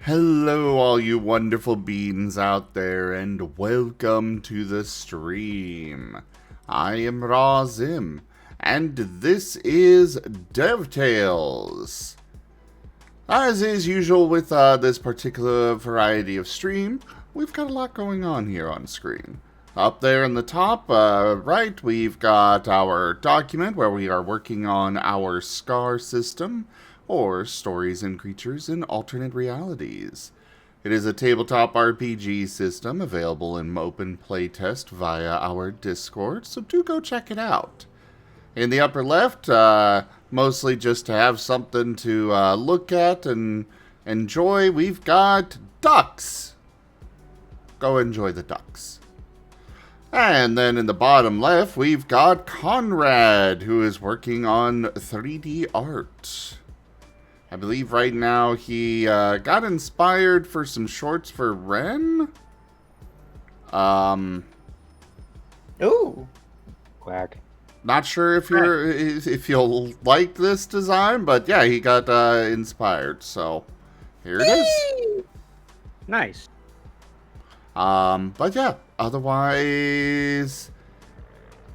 Hello, all you wonderful beings out there, and welcome to the stream. I am Razim, and this is DevTales. As is usual with this particular variety of stream, we've got a lot going on here on screen. Up there in the top right, we've got our document where we are working on our SCAR system, or Stories and Creatures in Alternate Realities. It is a tabletop RPG system available in open playtest via our Discord, so do go check it out. In the upper left, mostly just to have something to look at and enjoy, we've got ducks. Go enjoy the ducks. And then in the bottom left, we've got Conrade, who is working on 3D art. I believe right now he got inspired for some shorts for Ren. Ooh. Quack. Not sure if you'll like this design, but yeah, he got inspired. So here it is. Nice. But yeah, otherwise,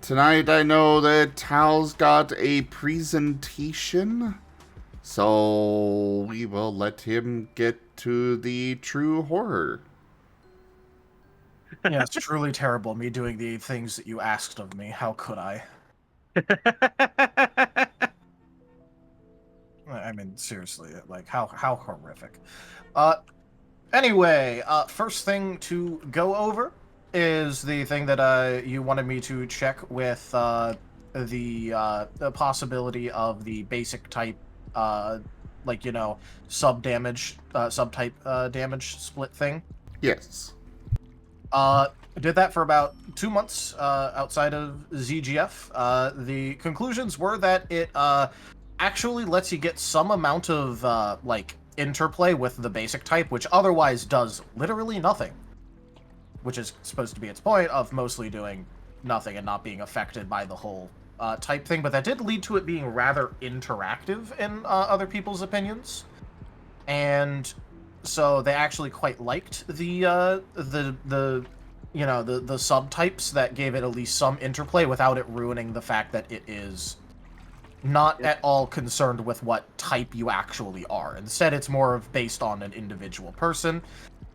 tonight I know that Tal's got a presentation, so we will let him get to the true horror. Yeah, it's truly terrible, me doing the things that you asked of me. How could I? I mean, seriously, like, how horrific. Anyway, first thing to go over is the thing that you wanted me to check with the possibility of the basic type, like, you know, subtype damage split thing. Yes. Did that for about 2 months outside of ZGF. The conclusions were that it actually lets you get some amount of like interplay with the basic type, which otherwise does literally nothing. Which is supposed to be its point of mostly doing nothing and not being affected by the whole type thing, but that did lead to it being rather interactive in other people's opinions. And so they actually quite liked the you know, the subtypes that gave it at least some interplay without it ruining the fact that it is not at all concerned with what type you actually are. Instead, it's more of based on an individual person.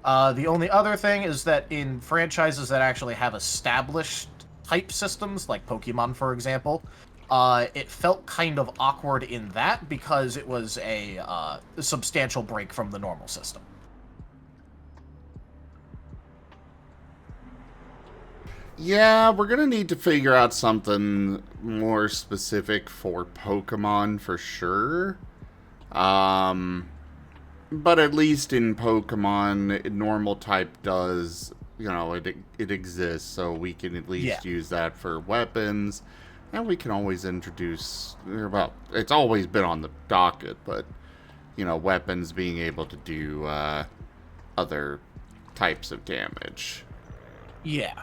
The only other thing is that in franchises that actually have established type systems, like Pokemon, for example, it felt kind of awkward in that because it was a substantial break from the normal system. Yeah, we're gonna need to figure out something more specific for Pokemon for sure. But at least in Pokemon, normal type does, you know, it exists, so we can at least use that for weapons. And we can always introduce, well, it's always been on the docket, but, you know, weapons being able to do other types of damage. Yeah.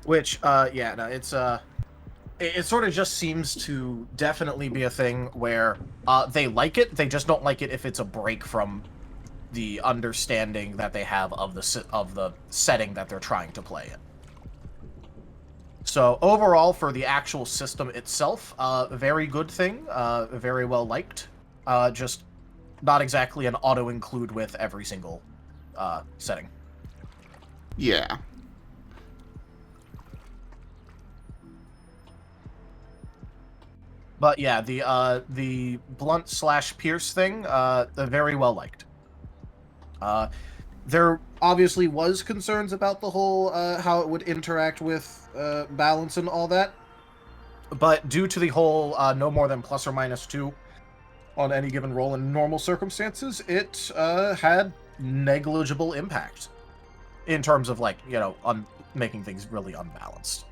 Which, yeah, no, it's, it sort of just seems to definitely be a thing where, they like it, they just don't like it if it's a break from the understanding that they have of the setting that they're trying to play in. So, overall, for the actual system itself, very good thing, very well liked, just not exactly an auto-include with every single, setting. Yeah. But yeah, the blunt / pierce thing, very well liked. There obviously was concerns about the whole how it would interact with balance and all that, but due to the whole no more than ±2 on any given roll in normal circumstances, it had negligible impact in terms of, like, you know, making things really unbalanced.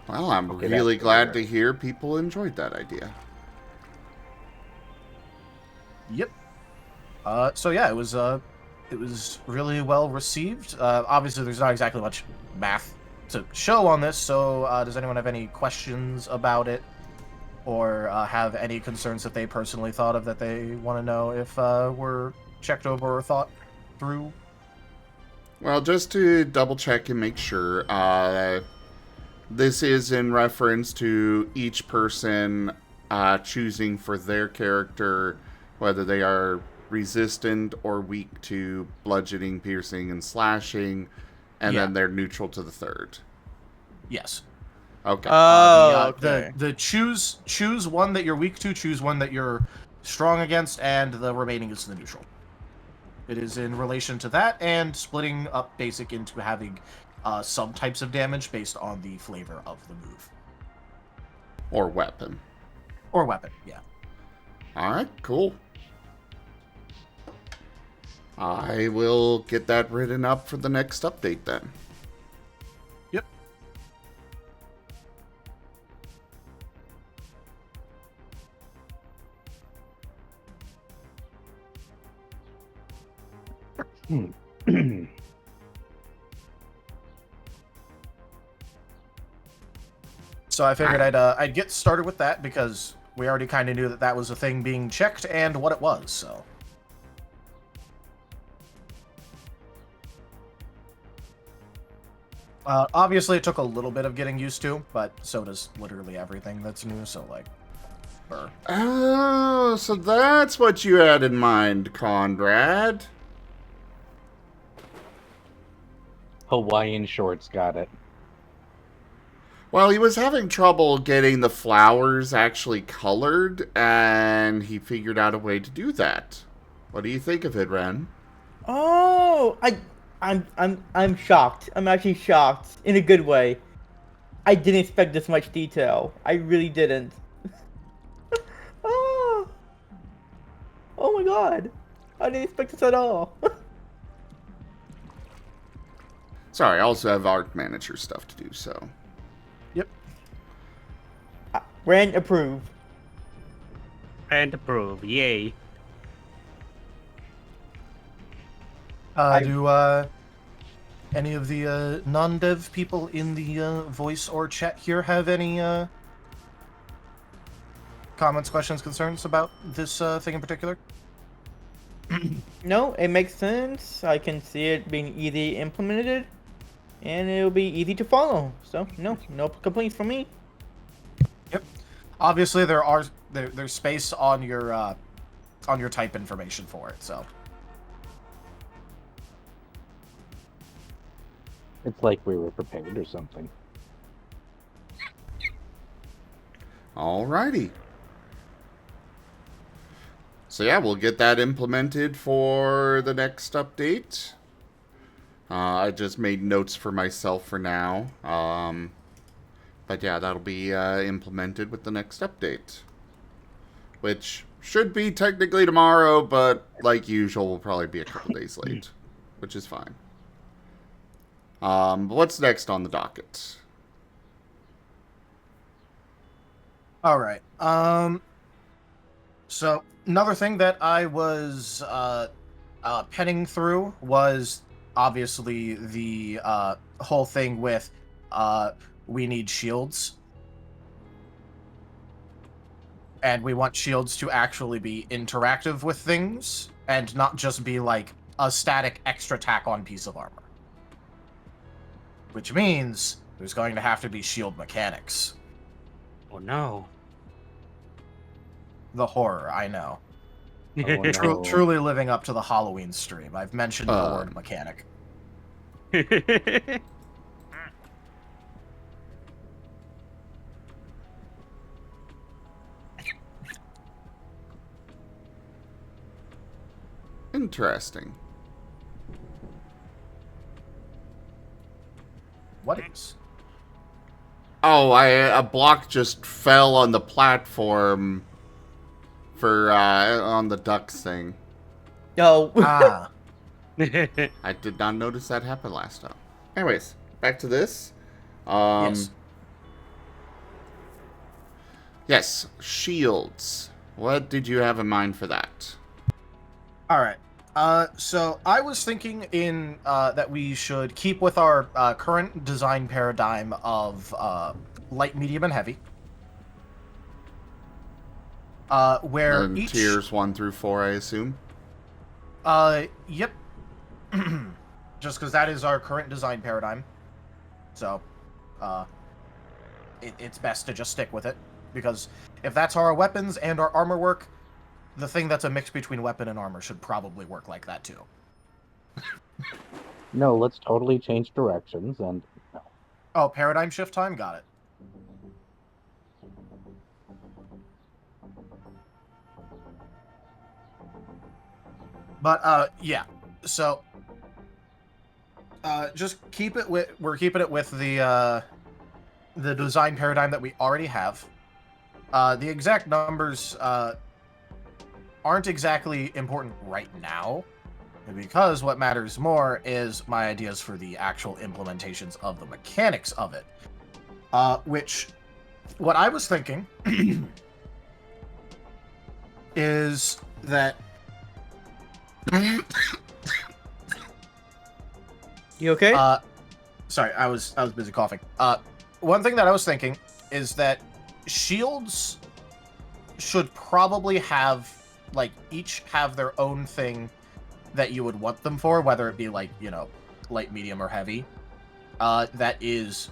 Well, I'm really glad to hear people enjoyed that idea. Yep. So yeah, it was really well received. Obviously, there's not exactly much math to show on this, so does anyone have any questions about it? or have any concerns that they personally thought of that they want to know if were checked over or thought through? Well, just to double check and make sure, this is in reference to each person choosing for their character whether they are resistant or weak to bludgeoning, piercing, and slashing, and then they're neutral to the third. Yes. Okay. Okay. The choose one that you're weak to, choose one that you're strong against, and the remaining is the neutral. It is in relation to that, and splitting up basic into having some types of damage based on the flavor of the move. Or weapon. Or weapon, yeah. Alright, cool. I will get that written up for the next update then. Yep. So I figured I'd get started with that because we already kind of knew that that was a thing being checked and what it was, so. Obviously, it took a little bit of getting used to, but so does literally everything that's new, so, like, burr. Oh, so that's what you had in mind, Conrade. Hawaiian shorts, got it. Well, he was having trouble getting the flowers actually colored, and he figured out a way to do that. What do you think of it, Ren? Oh, I'm shocked. I'm actually shocked in a good way. I didn't expect this much detail. I really didn't. Oh, oh my god. I didn't expect this at all. Sorry, I also have art manager stuff to do, so. Yep. Ren approve. And approve, yay. Do any of the non-dev people in the voice or chat here have any comments, questions, concerns about this thing in particular? No, it makes sense. I can see it being easy implemented, and it'll be easy to follow. So no complaints from me. Yep. Obviously, there's space on your type information for it. So. It's like we were prepared or something. Alrighty. So yeah, we'll get that implemented for the next update. I just made notes for myself for now. But yeah, that'll be implemented with the next update. Which should be technically tomorrow, but like usual, will probably be a couple days late. Which is fine. But what's next on the docket? All right. So another thing that I was penning through was obviously the whole thing with we need shields. And we want shields to actually be interactive with things and not just be like a static extra tack on piece of armor. Which means there's going to have to be shield mechanics. Oh no. The horror, I know. Oh, no. Truly living up to the Halloween stream. I've mentioned the word mechanic. Interesting. What is? Oh, a block just fell on the platform for on the ducks thing. Oh. Ah. I did not notice that happen last time. Anyways, back to this. Yes. Yes, shields. What did you have in mind for that? All right. So I was thinking in that we should keep with our current design paradigm of light, medium, and heavy. where And each tiers 1 through 4, I assume. Yep. Just because that is our current design paradigm, so it's best to just stick with it, because if that's how our weapons and our armor work, the thing that's a mix between weapon and armor should probably work like that too. No, let's totally change directions and no. Oh, paradigm shift time? Got it. But, yeah. So, just keep it with... We're keeping it with the design paradigm that we already have. The exact numbers, aren't exactly important right now, because what matters more is my ideas for the actual implementations of the mechanics of it. Which, what I was thinking is that... You okay? Sorry, I was busy coughing. One thing that I was thinking is that shields should probably have, like, each have their own thing that you would want them for, whether it be, like, you know, light, medium, or heavy. That is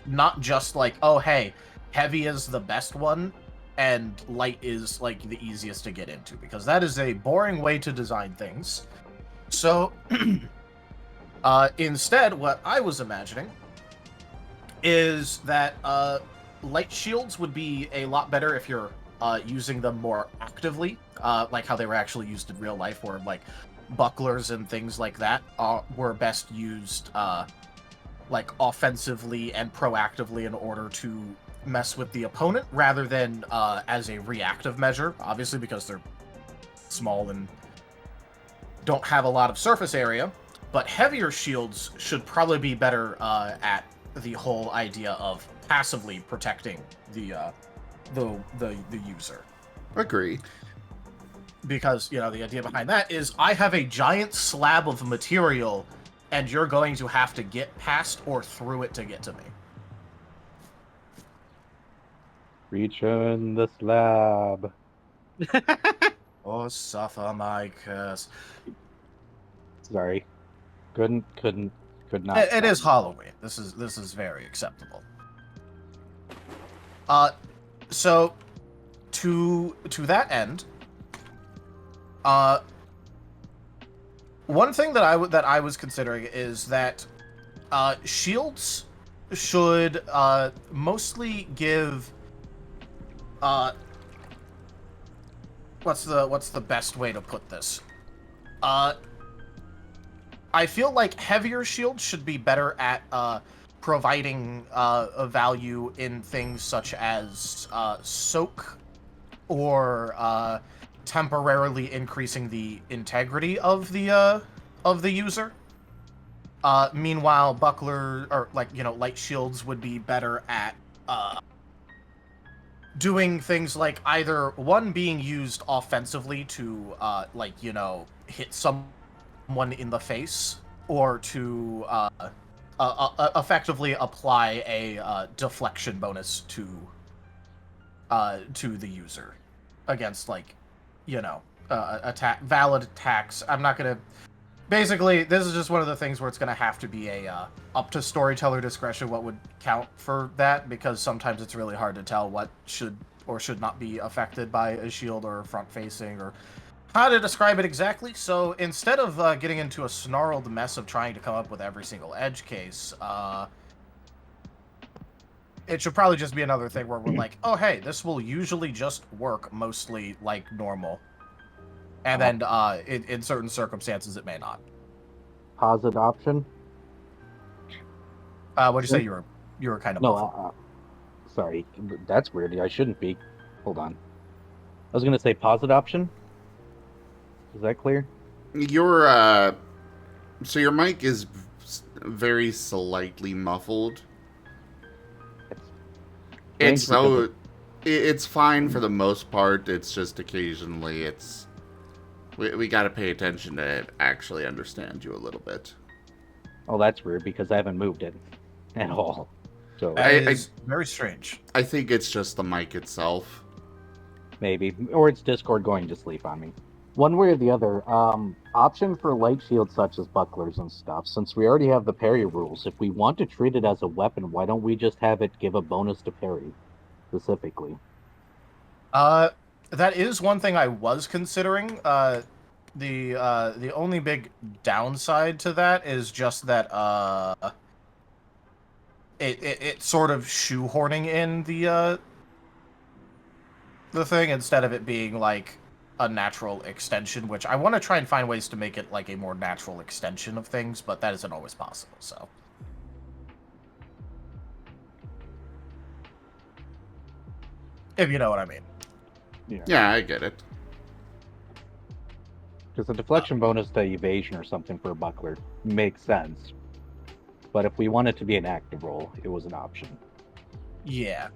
not just like, oh, hey, heavy is the best one, and light is, like, the easiest to get into, because that is a boring way to design things. So, instead, what I was imagining is that, light shields would be a lot better if you're, using them more actively, like how they were actually used in real life, where, like, bucklers and things like that were best used, like, offensively and proactively in order to mess with the opponent, rather than as a reactive measure, obviously, because they're small and don't have a lot of surface area. But heavier shields should probably be better at the whole idea of passively protecting the user. Agree. Because, you know, the idea behind that is I have a giant slab of material, and you're going to have to get past or through it to get to me. Reach in the slab. Oh, suffer my curse. Sorry. Could not. It is Halloween. This is very acceptable. So to that end, one thing that I was considering is that shields should mostly give what's the best way to put this? I feel like heavier shields should be better at providing a value in things such as soak, or temporarily increasing the integrity of the user. Meanwhile, buckler, or, like, you know, light shields would be better at doing things like either one, being used offensively to like, you know, hit someone in the face, or to effectively apply a deflection bonus to the user against, like, you know, valid attacks. I'm not gonna... Basically, this is just one of the things where it's gonna have to be a up to storyteller discretion what would count for that, because sometimes it's really hard to tell what should or should not be affected by a shield or front facing, or how to describe it exactly. So instead of getting into a snarled mess of trying to come up with every single edge case, it should probably just be another thing where we're like, oh, hey, this will usually just work mostly like normal. And then in certain circumstances, it may not. Posit option? What'd you say? You were kind of... No, sorry. That's weird. I shouldn't be. Hold on. I was going to say posit option. Is that clear? Your, so your mic is very slightly muffled. It's fine for the most part. It's just occasionally we got to pay attention to actually understand you a little bit. Oh, that's weird, because I haven't moved it at all. So That is very strange. I think it's just the mic itself. Maybe. Or it's Discord going to sleep on me. One way or the other, option for light shields such as bucklers and stuff, since we already have the parry rules, if we want to treat it as a weapon, why don't we just have it give a bonus to parry, specifically? That is one thing I was considering. The only big downside to that is just that it sort of shoehorning in the thing instead of it being like a natural extension, which I want to try and find ways to make it like a more natural extension of things, but that isn't always possible, so. If you know what I mean. Yeah, I get it. Because a deflection bonus to evasion or something for a buckler makes sense. But if we want it to be an active roll, it was an option. Yeah.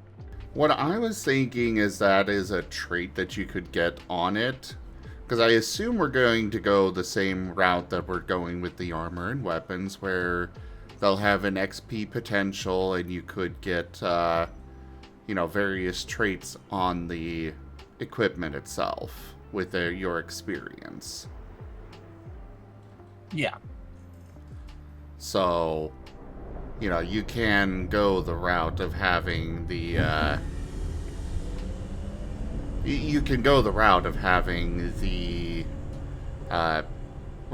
What I was thinking is that is a trait that you could get on it. Because I assume we're going to go the same route that we're going with the armor and weapons, where they'll have an XP potential and you could get, various traits on the equipment itself with your experience. Yeah. So, you can go the route of having the, you can go the route of having the,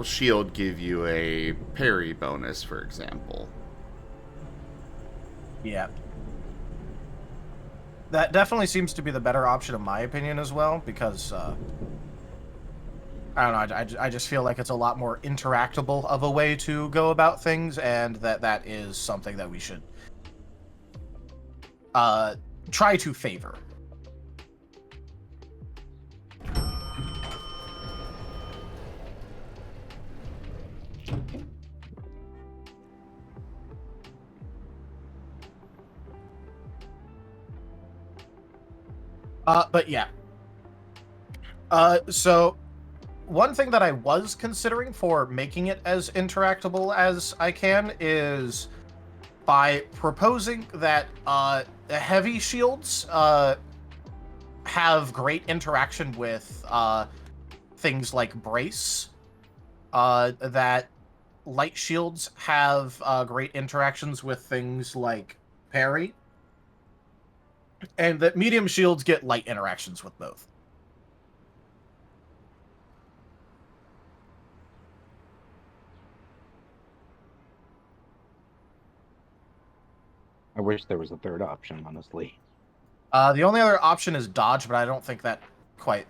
shield give you a parry bonus, for example. Yeah. That definitely seems to be the better option in my opinion as well, because, I don't know, I just feel like it's a lot more interactable of a way to go about things, and that is something that we should try to favor. But yeah. So one thing that I was considering for making it as interactable as I can is by proposing that heavy shields have great interaction with things like brace, that light shields have great interactions with things like parry, and that medium shields get light interactions with both. I wish there was a third option, honestly. The only other option is dodge, but I don't think that quite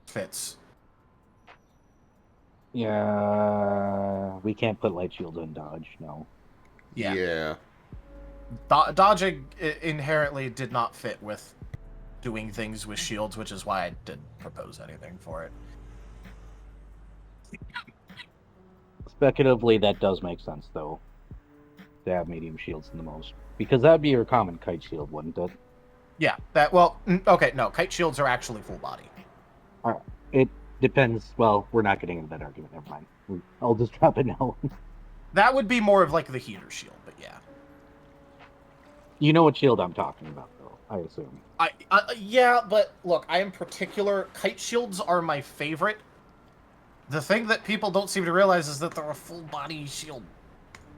fits. Yeah, we can't put light shields on dodge, no. Yeah. Dodging inherently did not fit with doing things with shields, which is why I didn't propose anything for it. Speculatively, that does make sense, though, to have medium shields in the most. Because that'd be your common kite shield, wouldn't it? Yeah, okay, no, kite shields are actually full body. It depends. Well, we're not getting into that argument, never mind. I'll just drop it now. That would be more of like the heater shield, but yeah. You know what shield I'm talking about, though, I assume. Yeah, but look, I am particular. Kite shields are my favorite. The thing that people don't seem to realize is that they're a full body shield.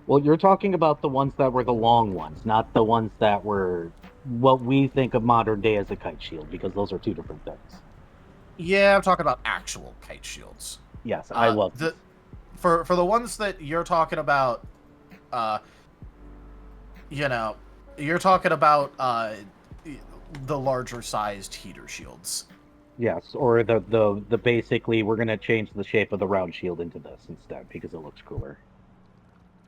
Well, you're talking about the ones that were the long ones, not the ones that were what we think of modern day as a kite shield, because those are two different things. Yeah, I'm talking about actual kite shields. Yes, I love the for the ones that you're talking about. You're talking about the larger sized heater shields. Yes, or the basically we're gonna change the shape of the round shield into this instead because it looks cooler.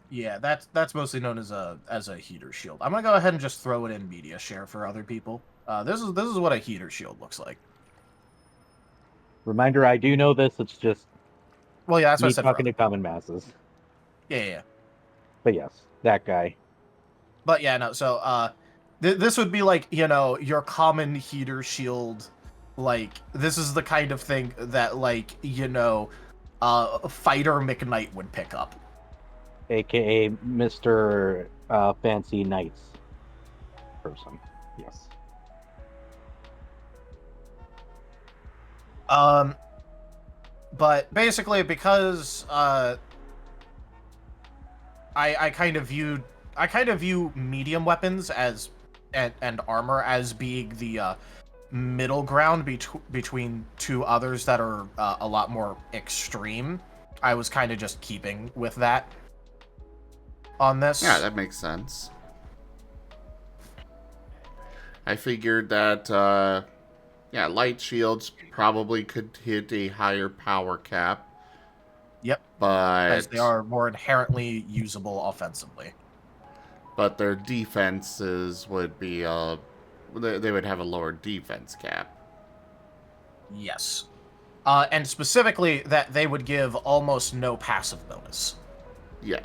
Yeah, that's mostly known as a heater shield. I'm gonna go ahead and just throw it in media share for other people. This is what a heater shield looks like. Reminder, I do know this. It's just well, yeah, that's what me I said. Talking to common masses. Yeah. But yes, that guy. But yeah, no. So this would be like your common heater shield. Like this is the kind of thing that like Fighter McKnight would pick up. AKA Mr. Fancy Knights person. Yes. But basically, because I kind of view medium weapons as and armor as being the middle ground between two others that are a lot more extreme. I was kind of just keeping with that on this. Yeah, that makes sense. I figured that, yeah, light shields probably could hit a higher power cap. Yep. But Because they are more inherently usable offensively. But their defenses would be, they would have a lower defense cap. Yes. And specifically that they would give almost no passive bonus. Yeah.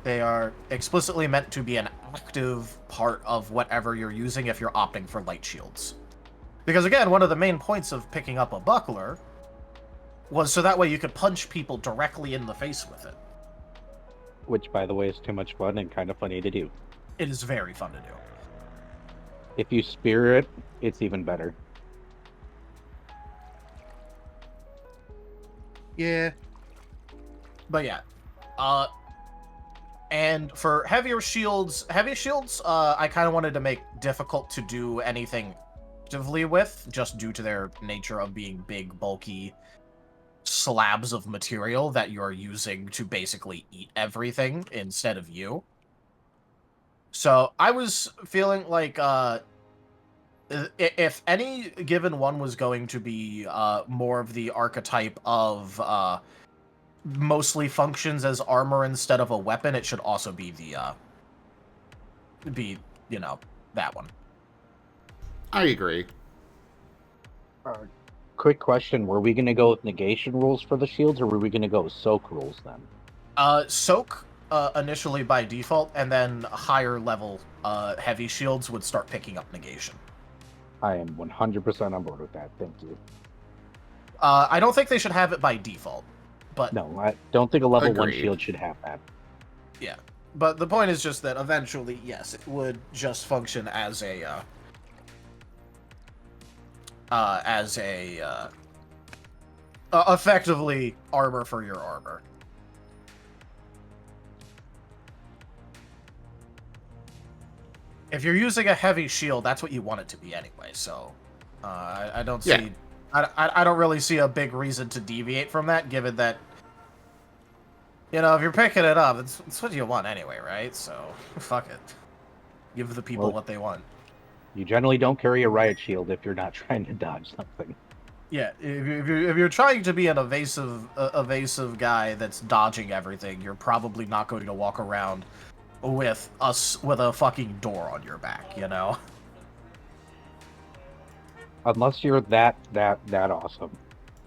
They are explicitly meant to be an active part of whatever you're using if you're opting for light shields. Because again, one of the main points of picking up a buckler was so that way you could punch people directly in the face with it. Which, by the way, is too much fun and kind of funny to do. It is very fun to do. If you spear it, it's even better. Yeah. But yeah. And for heavy shields, I kind of wanted to make difficult to do anything actively with, just due to their nature of being big, bulky slabs of material that you're using to basically eat everything instead of you. So I was feeling like if any given one was going to be more of the archetype of mostly functions as armor instead of a weapon, it should also be that one. I agree. Quick question, were we going to go with negation rules for the shields, or were we going to go with soak rules then? Soak initially by default, and then higher level heavy shields would start picking up negation. I am 100% on board with that, thank you. I don't think they should have it by default, but... No, I don't think a level 1 Agreed. shield should have that. Yeah, but the point is just that eventually, yes, it would just function as a... effectively armor for your armor. If you're using a heavy shield, that's what you want it to be anyway, so I don't see... Yeah. I don't really see a big reason to deviate from that, given that, you know, if you're picking it up, it's what you want anyway, right? So, fuck it. Give the people what they want. You generally don't carry a riot shield if you're not trying to dodge something. Yeah, if you're trying to be an evasive guy that's dodging everything, you're probably not going to walk around with a fucking door on your back, you know? Unless you're that awesome.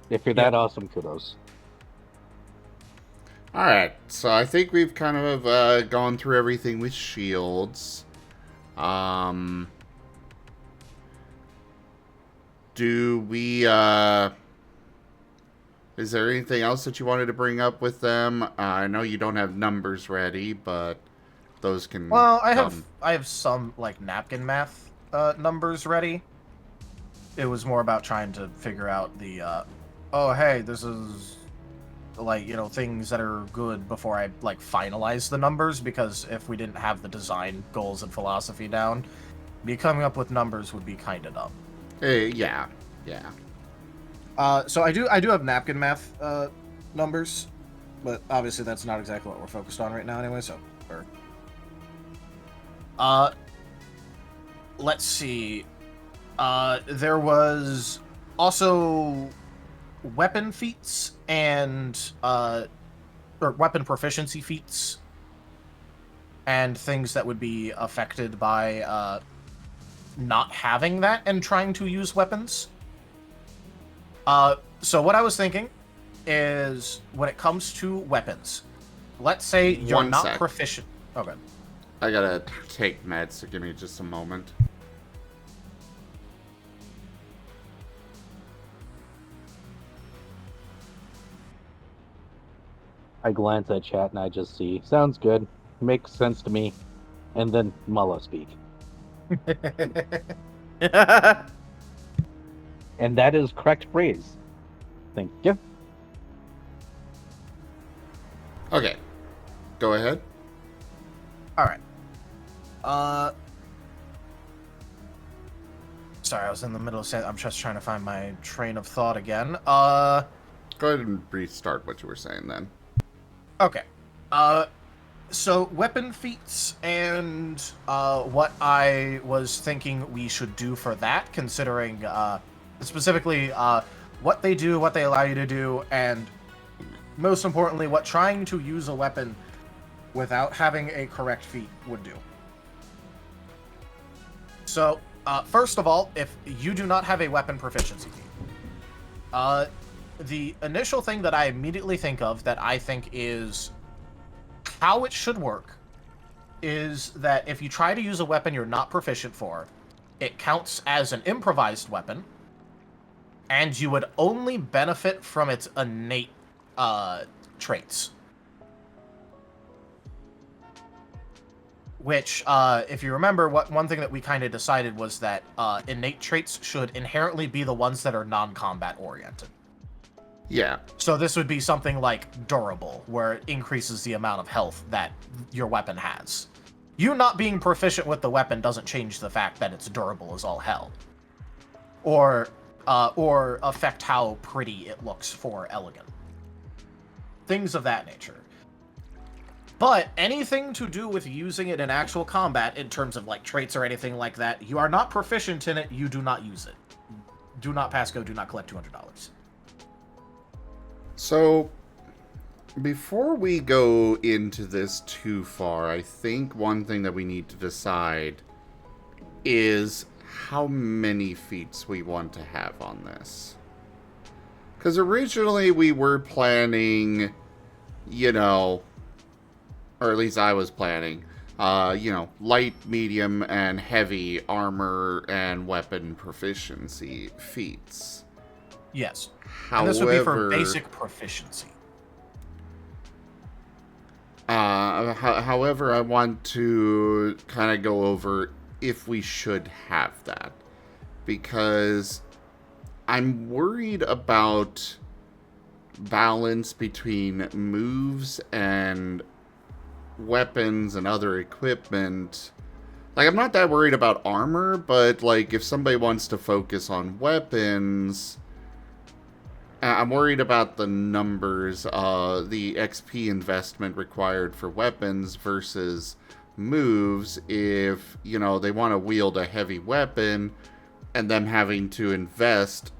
If you're that awesome, kudos. Alright, so I think we've kind of gone through everything with shields. Do we, is there anything else that you wanted to bring up with them? I know you don't have numbers ready, but those can Well, come. I have some, like, napkin math numbers ready. It was more about trying to figure out the, oh, hey, this is, like, you know, things that are good before I, like, finalize the numbers, because if we didn't have the design goals and philosophy down, me coming up with numbers would be kind of dumb. Yeah. So I do have napkin math numbers, but obviously that's not exactly what we're focused on right now anyway, so let's see. There was also weapon feats and or weapon proficiency feats and things that would be affected by not having that and trying to use weapons. So what I was thinking is, when it comes to weapons, let's say you're One not sec. proficient. Okay. I gotta take meds, so give me just a moment. I glance at chat and I just see, sounds good, makes sense to me, and then Mullah speak. And that is correct phrase. Thank you. Okay. Go ahead. All right. Sorry, I was in the middle of saying. I'm just trying to find my train of thought again. Go ahead and restart what you were saying then. Okay. So weapon feats and what I was thinking we should do for that, considering specifically what they do, what they allow you to do, and most importantly, what trying to use a weapon without having a correct feat would do. So, first of all, if you do not have a weapon proficiency feat, the initial thing that I immediately think of that I think is how it should work is that if you try to use a weapon you're not proficient for, it counts as an improvised weapon, and you would only benefit from its innate traits. Which, if you remember, one thing that we kind of decided was that innate traits should inherently be the ones that are non-combat oriented. Yeah. So this would be something like durable, where it increases the amount of health that your weapon has. You not being proficient with the weapon doesn't change the fact that it's durable as all hell. Or affect how pretty it looks for elegant. Things of that nature. But anything to do with using it in actual combat, in terms of like traits or anything like that, you are not proficient in it, you do not use it. Do not pass go, do not collect $200. So, before we go into this too far, I think one thing that we need to decide is how many feats we want to have on this. Because originally we were planning, or at least I was planning, light, medium, and heavy armor and weapon proficiency feats. Yes. However, and this would be for basic proficiency. However, I want to kind of go over if we should have that. Because I'm worried about balance between moves and weapons and other equipment. Like, I'm not that worried about armor, but, like, if somebody wants to focus on weapons, I'm worried about the numbers, the XP investment required for weapons versus moves if, they want to wield a heavy weapon and them having to invest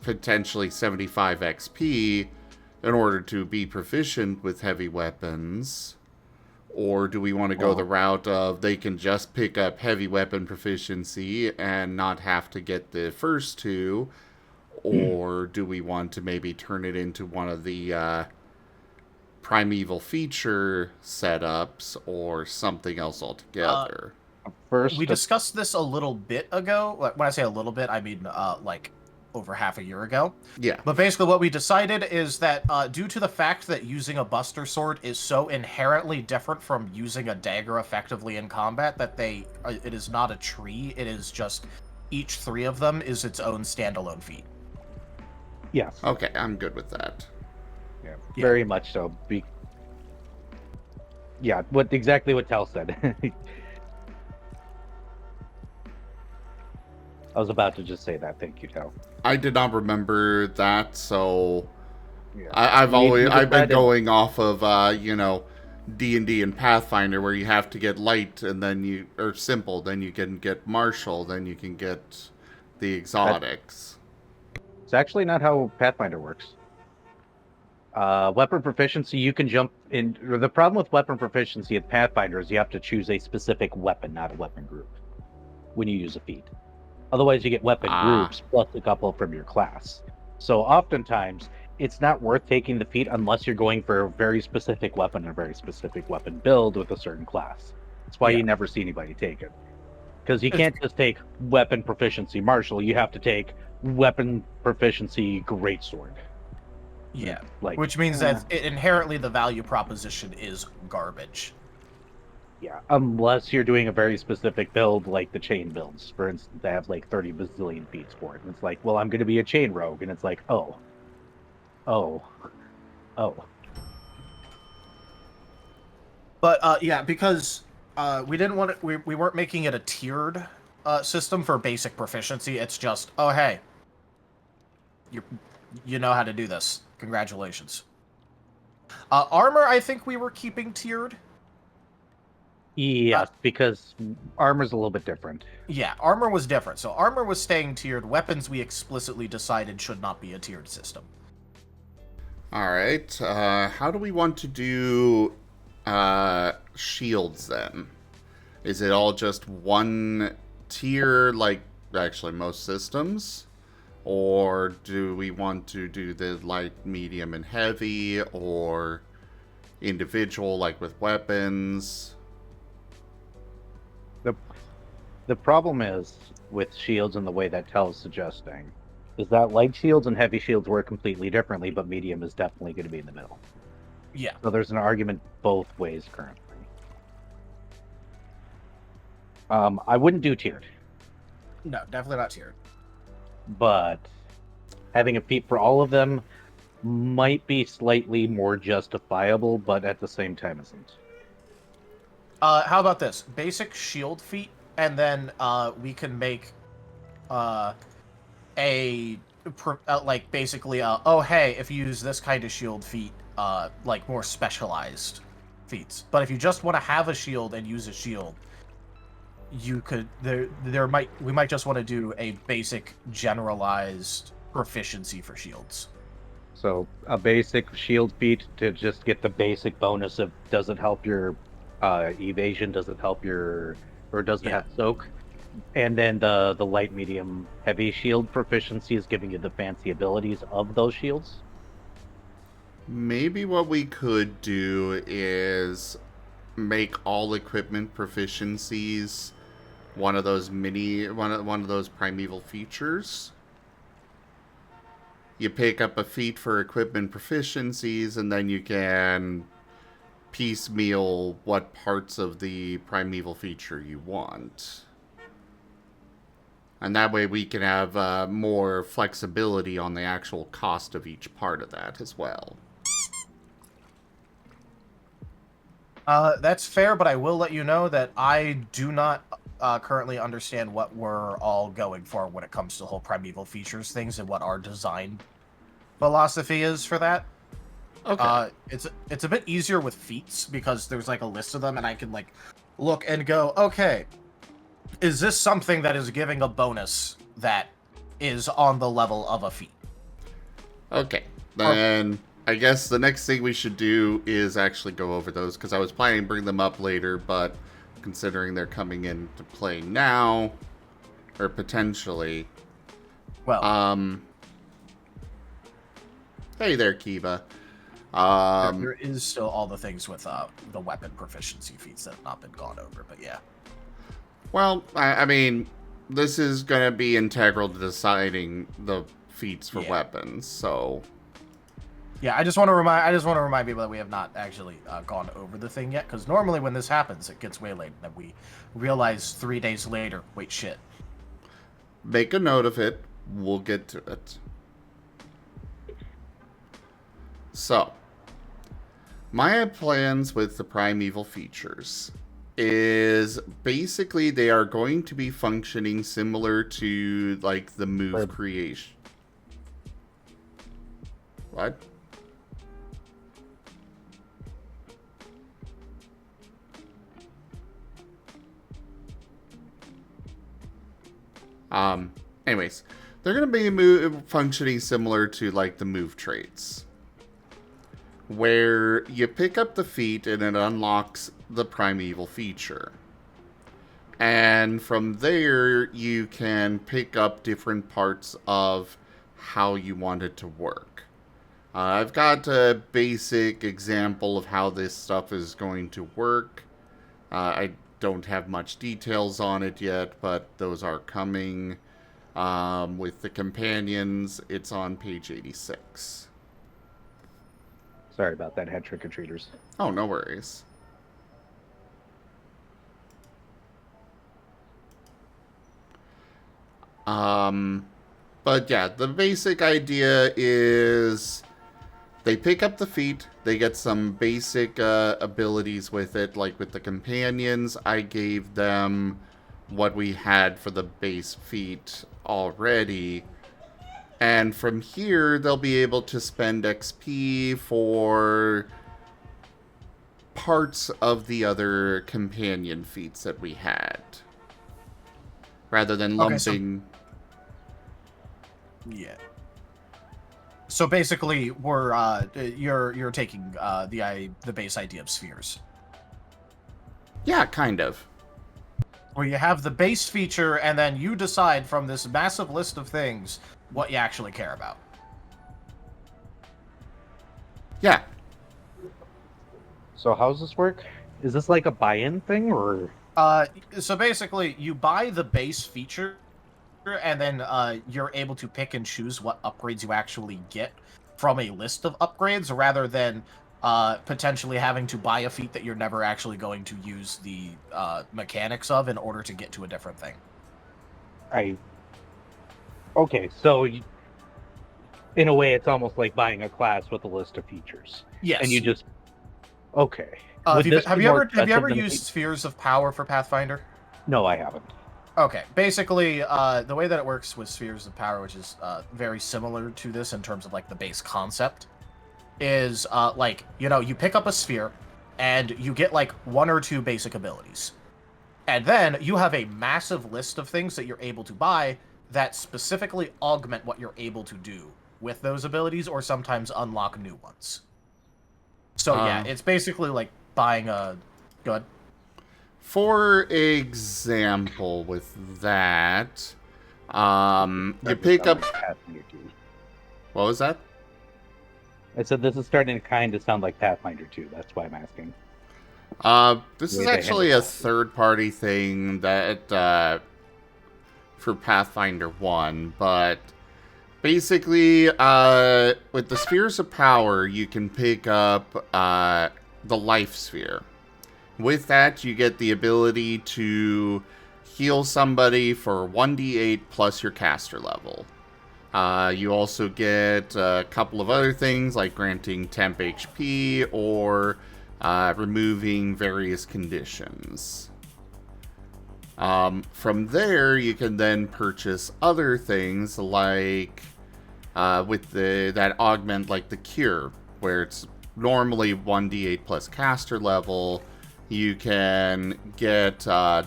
potentially 75 XP in order to be proficient with heavy weapons. Or do we want to go the route of they can just pick up heavy weapon proficiency and not have to get the first two? Or do we want to maybe turn it into one of the primeval feature setups or something else altogether? First, we discussed this a little bit ago. When I say a little bit, I mean like over half a year ago. Yeah. But basically what we decided is that due to the fact that using a Buster Sword is so inherently different from using a dagger effectively in combat that it is not a tree, it is just each three of them is its own standalone feat. Yes. Okay, I'm good with that. Yeah, very much so. Exactly what Tal said. I was about to just say that. Thank you, Tal. I did not remember that, so Yeah. I've been going off of D&D and Pathfinder, where you have to get light and then simple, then you can get martial, then you can get the exotics. It's actually not how Pathfinder works. Weapon proficiency, you can jump in. The problem with weapon proficiency at Pathfinder is you have to choose a specific weapon, not a weapon group, when you use a feat. Otherwise, you get weapon groups plus a couple from your class. So oftentimes, it's not worth taking the feat unless you're going for a very specific weapon and a very specific weapon build with a certain class. That's why you never see anybody take it. Because you can't just take weapon proficiency martial, you have to take weapon proficiency greatsword. Yeah, which means that inherently the value proposition is garbage. Yeah, unless you're doing a very specific build, like the chain builds, for instance, they have like 30 bazillion feats for it. And it's like, well, I'm going to be a chain rogue. And it's like, oh, oh. But yeah, because we didn't want it, we weren't making it a tiered system for basic proficiency. It's just, oh hey, you know how to do this. Congratulations. Armor, I think we were keeping tiered. Yes, because armor's a little bit different. Yeah, armor was different. So armor was staying tiered. Weapons we explicitly decided should not be a tiered system. Alright, how do we want to do shields then? Is it all just one tier, like actually most systems? Or do we want to do the light, medium, and heavy, or individual, like with weapons? The problem is with shields and the way that Tell is suggesting is that light shields and heavy shields work completely differently, but medium is definitely going to be in the middle. Yeah. So there's an argument both ways currently. I wouldn't do tiered, No, definitely not tiered. but having a feat for all of them might be slightly more justifiable, but at the same time isn't. How about this? Basic shield feat, and then we can make like basically oh hey, if you use this kind of shield feat, like more specialized feats. But if you just want to have a shield and use a shield, you could we might just want to do a basic generalized proficiency for shields. So a basic shield feat to just get the basic bonus of does it help your evasion, does it help your, or does it have soak? And then the light, medium, heavy shield proficiency is giving you the fancy abilities of those shields. Maybe what we could do is make all equipment proficiencies one of those one of those primeval features. You pick up a feat for equipment proficiencies, and then you can piecemeal what parts of the primeval feature you want. And that way we can have more flexibility on the actual cost of each part of that as well. That's fair, but I will let you know that I do not currently understand what we're all going for when it comes to the whole primeval features things and what our design philosophy is for that. Okay. It's a bit easier with feats because there's like a list of them and I can like look and go, okay, is this something that is giving a bonus that is on the level of a feat? Okay. Then I guess the next thing we should do is actually go over those, because I was planning to bring them up later, but considering they're coming into play now, or potentially. Well, hey there, Kiba. there is still all the things with the weapon proficiency feats that have not been gone over, but yeah. Well, I mean, this is going to be integral to deciding the feats for weapons, so... Yeah, I just want to remind people that we have not actually gone over the thing yet, because normally when this happens, it gets way late, and then we realize 3 days later, wait, shit. Make a note of it. We'll get to it. So, my plans with the primeval features is basically they are going to be functioning similar to like the move creation. What? Anyways, they're going to be functioning similar to like the move traits, where you pick up the feat and it unlocks the primeval feature. And from there, you can pick up different parts of how you want it to work. I've got a basic example of how this stuff is going to work. I don't have much details on it yet, but those are coming. With the companions, it's on page 86. Sorry about that, had trick-or-treaters. Oh, no worries. But yeah, the basic idea is they pick up the feat, they get some basic abilities with it, like with the companions, I gave them what we had for the base feat already. And from here, they'll be able to spend XP for parts of the other companion feats that we had. Rather than Okay, so- lumping... Yeah. So basically, you're taking the base idea of spheres, Yeah, kind of. where you have the base feature, and then you decide from this massive list of things what you actually care about. Yeah. So how's this work? Is this like a buy-in thing, or? So basically, you buy the base feature, and then you're able to pick and choose what upgrades you actually get from a list of upgrades, rather than potentially having to buy a feat that you're never actually going to use the mechanics of in order to get to a different thing. Okay, so in a way, it's almost like buying a class with a list of features. Yes. And you just... Okay. Have Would you, this have be you more ever have you ever expensive than used Spheres of Power for Pathfinder? No, I haven't. Okay, basically, the way that it works with Spheres of Power, which is very similar to this in terms of like the base concept, is like, you know, you pick up a sphere and you get like 1 or 2 basic abilities. And then you have a massive list of things that you're able to buy that specifically augment what you're able to do with those abilities, or sometimes unlock new ones. So yeah, it's basically like buying a... Go ahead. For example, with that, you pick up... What was that? I said this is starting to kind of sound like Pathfinder 2. That's why I'm asking. This is Way they actually handle a third-party thing that for Pathfinder 1, but basically, with the Spheres of Power, you can pick up the Life Sphere. With that, you get the ability to heal somebody for 1d8 plus your caster level. You also get a couple of other things, like granting temp HP or removing various conditions. From there, you can then purchase other things like with that augment, like the Cure, where it's normally 1d8 plus caster level. You can get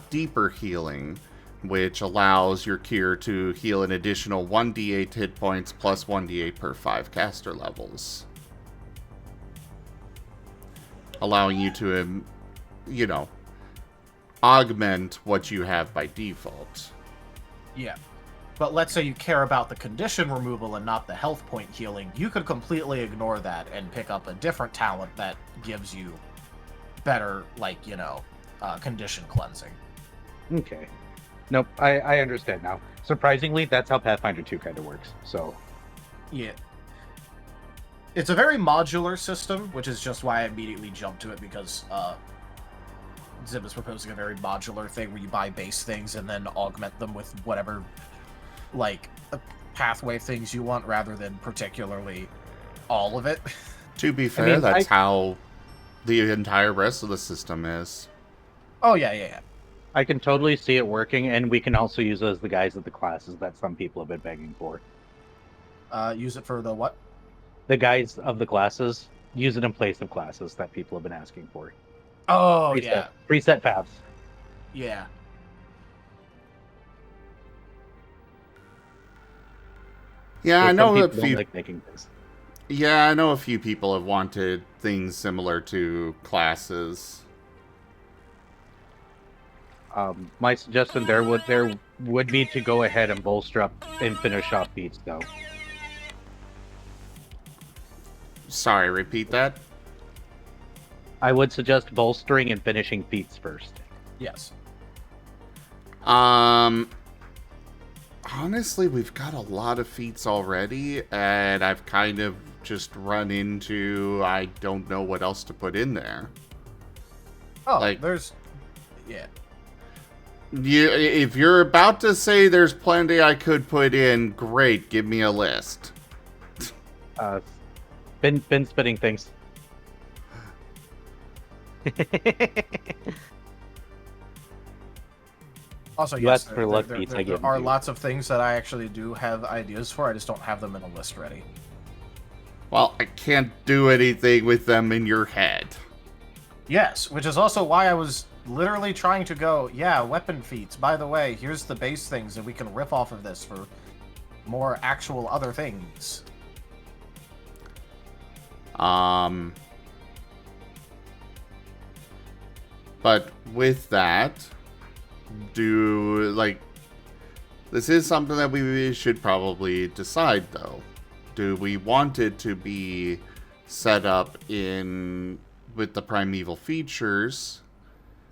deeper healing, which allows your Cure to heal an additional 1d8 hit points plus 1d8 per 5 caster levels. Allowing you to, you know, augment what you have by default. Yeah. But let's say you care about the condition removal and not the health point healing. You could completely ignore that and pick up a different talent that gives you better, like, you know, condition cleansing. Okay. Nope, I understand now. Surprisingly, that's how Pathfinder 2 kind of works, so... Yeah. It's a very modular system, which is just why I immediately jumped to it, because Zib is proposing a very modular thing where you buy base things and then augment them with whatever, like, pathway things you want, rather than particularly all of it. To be fair, that's how the entire rest of the system is. Oh, yeah. I can totally see it working, and we can also use it as the guise of the classes that some people have been begging for. Use it for the what? The guise of the classes. Use it in place of classes that people have been asking for. Oh, Preset, yeah. Preset paths. Yeah. Yeah, I know a few. Like making this. Yeah, I know a few people have wanted things similar to classes. My suggestion there would be to go ahead and bolster up and finish off beats, though. Sorry, repeat that? I would suggest bolstering and finishing feats first. Yes. Honestly, we've got a lot of feats already, and I've kind of just run into I don't know what else to put in there. Oh, Like- there's... Yeah. if you're about to say there's plenty I could put in, great, give me a list. Been spitting things. Also, You yes, asked for luck beats, I there give are them to you. lots of things that I actually do have ideas for. I just don't have them in a list ready. Well, I can't do anything with them in your head. Yes, which is also why I was literally trying to go, yeah, weapon feats. By the way, here's the base things, and we can riff off of this for more actual other things. But with that, this is something that we should probably decide, though. Do we want it to be set up with the primeval features?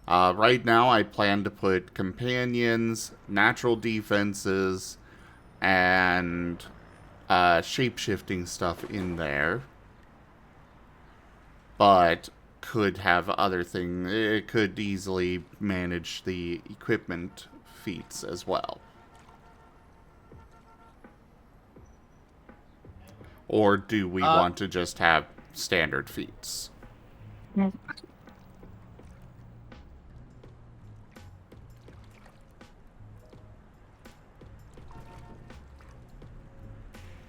Right now, I plan to put companions, natural defenses, and shape-shifting stuff in there. But could have other things. It could easily manage the equipment feats as well. Or do we want to just have standard feats?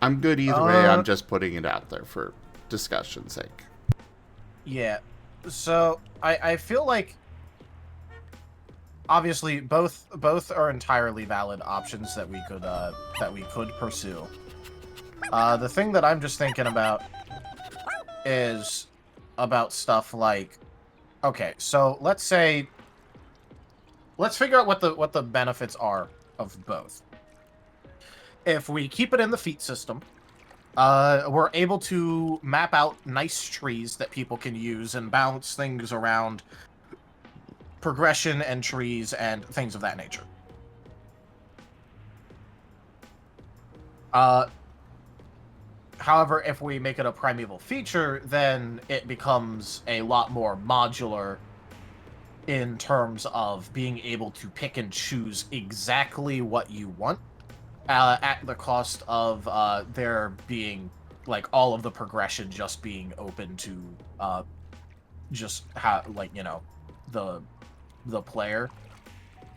I'm good either way. I'm just putting it out there for discussion's sake. Yeah. So I feel like obviously both are entirely valid options that we could pursue. The thing that I'm just thinking about is about stuff like, okay, so let's figure out what the benefits are of both. If we keep it in the feat system, we're able to map out nice trees that people can use and balance things around progression and trees and things of that nature. However, if we make it a primeval feature, then it becomes a lot more modular in terms of being able to pick and choose exactly what you want, at the cost of there being, like, all of the progression just being open to just how, like, you know, the player.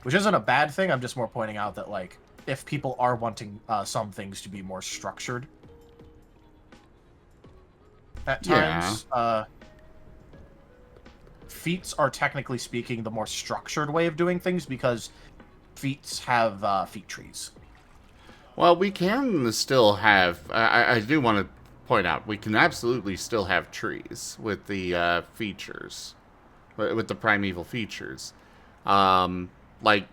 Which isn't a bad thing, I'm just more pointing out that, like, if people are wanting some things to be more structured at times, feats are technically speaking the more structured way of doing things because feats have feat trees. Well, we can still have... I do want to point out, we can absolutely still have trees with the features. With the primeval features. Like,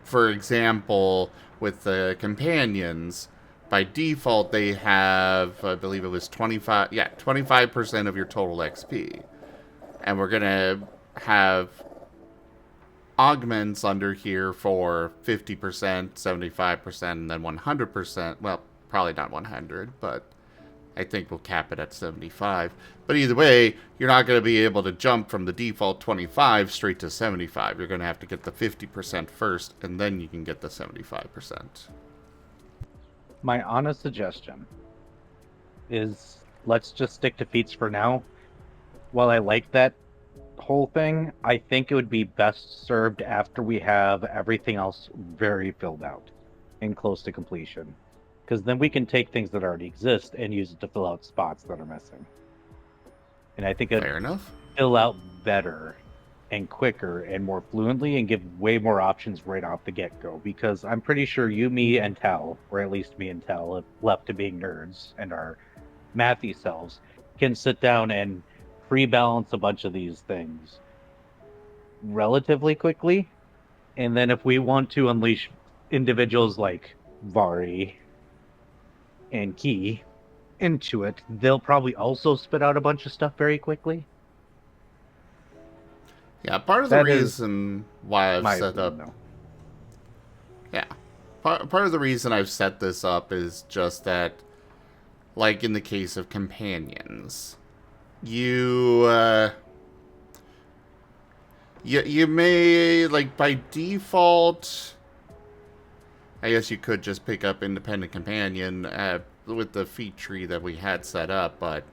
for example, with the companions, by default they have, I believe it was 25% of your total XP. And we're going to have augments under here for 50%, 75%, and then 100%. Well, probably not 100, but I think we'll cap it at 75. But either way, you're not going to be able to jump from the default 25 straight to 75. You're going to have to get the 50% first, and then you can get the 75%. My honest suggestion is let's just stick to feats for now. While I like that whole thing, I think it would be best served after we have everything else very filled out and close to completion. Because then we can take things that already exist and use it to fill out spots that are missing. And I think it'd Fair enough. fill out better and quicker and more fluently and give way more options right off the get-go. Because I'm pretty sure you, me, and Tal, or at least me and Tal, if left to being nerds and our mathy selves, can sit down and pre-balance a bunch of these things relatively quickly. And then if we want to unleash individuals like Vari and Key into it, they'll probably also spit out a bunch of stuff very quickly. Yeah, part of the reason why I've set up... Yeah. Part of the reason I've set this up is just that, like in the case of companions, you... You may, like, by default, I guess you could just pick up Independent Companion with the feat tree that we had set up, but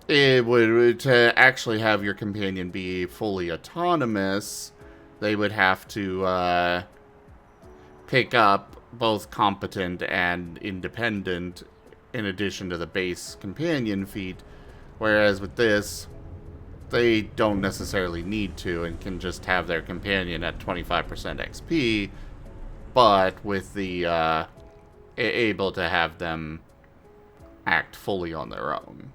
it would, to actually have your companion be fully autonomous, they would have to pick up both competent and independent in addition to the base companion feat, whereas with this, they don't necessarily need to and can just have their companion at 25% XP, but with the able to have them act fully on their own.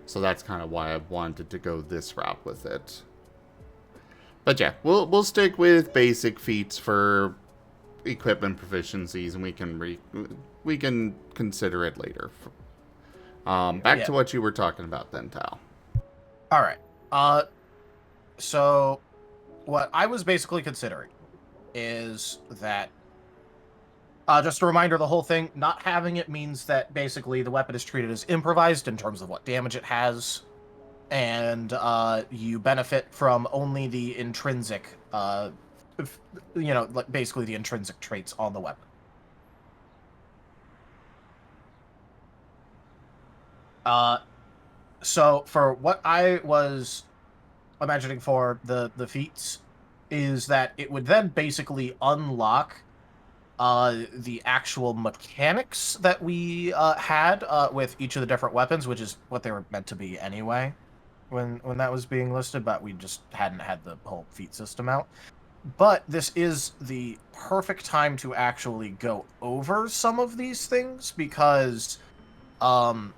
So that's kind of why I wanted to go this route with it. But yeah, we'll stick with basic feats for equipment proficiencies, and we can consider it later. Back to what you were talking about then, Tal. All right. So what I was basically considering is that just a reminder, the whole thing, not having it means that basically the weapon is treated as improvised in terms of what damage it has, and you benefit from only the intrinsic, like basically the intrinsic traits on the weapon. So for what I was imagining for the feats is that it would then basically unlock the actual mechanics that we had with each of the different weapons, which is what they were meant to be anyway when that was being listed, but we just hadn't had the whole feat system out. But this is the perfect time to actually go over some of these things, because I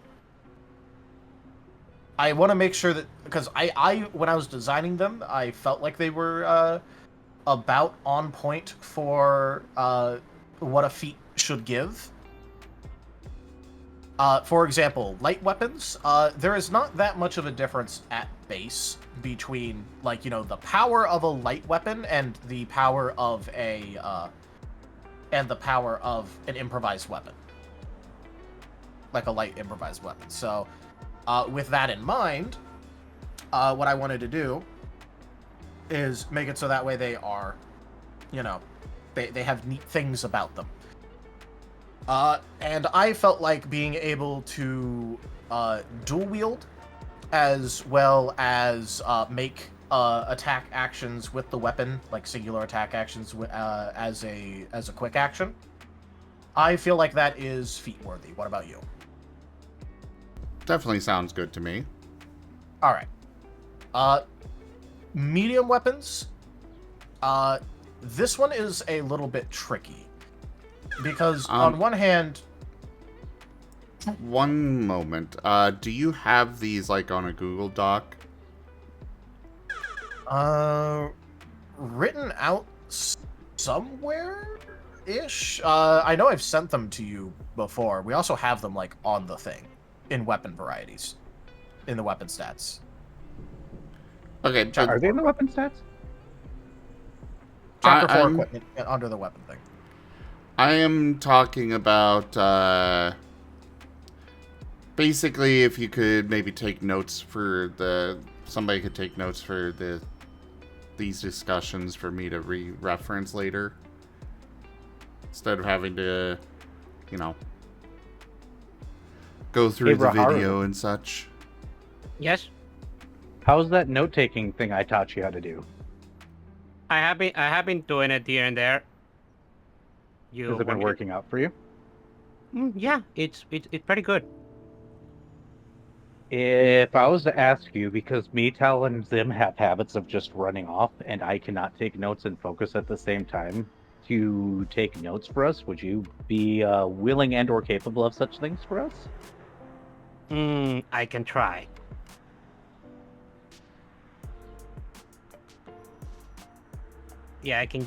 want to make sure that, because I when I was designing them, I felt like they were about on point for what a feat should give. For example, light weapons, there is not that much of a difference at base between, like, the power of a light weapon and the power of an improvised weapon. Like a light improvised weapon. So, with that in mind, what I wanted to do is make it so that way they are, they have neat things about them. And I felt like being able to dual wield, as well as make attack actions with the weapon, like singular attack actions as a quick action, I feel like that is feat worthy. What about you? Definitely sounds good to me. All right. Medium weapons. This one is a little bit tricky, because on one hand... One moment. Do you have these, like, on a Google Doc? Written out somewhere-ish? I know I've sent them to you before. We also have them, like, on the thing, in weapon varieties, in the weapon stats. Okay. Are they in the weapon stats? Chapter 4 equipment under the weapon thing. I am talking about, basically, if you could maybe take notes for somebody could take notes for these discussions for me to reference later, instead of having to, go through the video and such. Yes, How's that note-taking thing I taught you how to do? I have been doing it here and there. Has it been working out for you? Yeah, it's pretty good. If I was to ask you, because me, Tal, and Zim have habits of just running off, and I cannot take notes and focus at the same time, to take notes for us, would you be willing and or capable of such things for us? I can try. Yeah, I can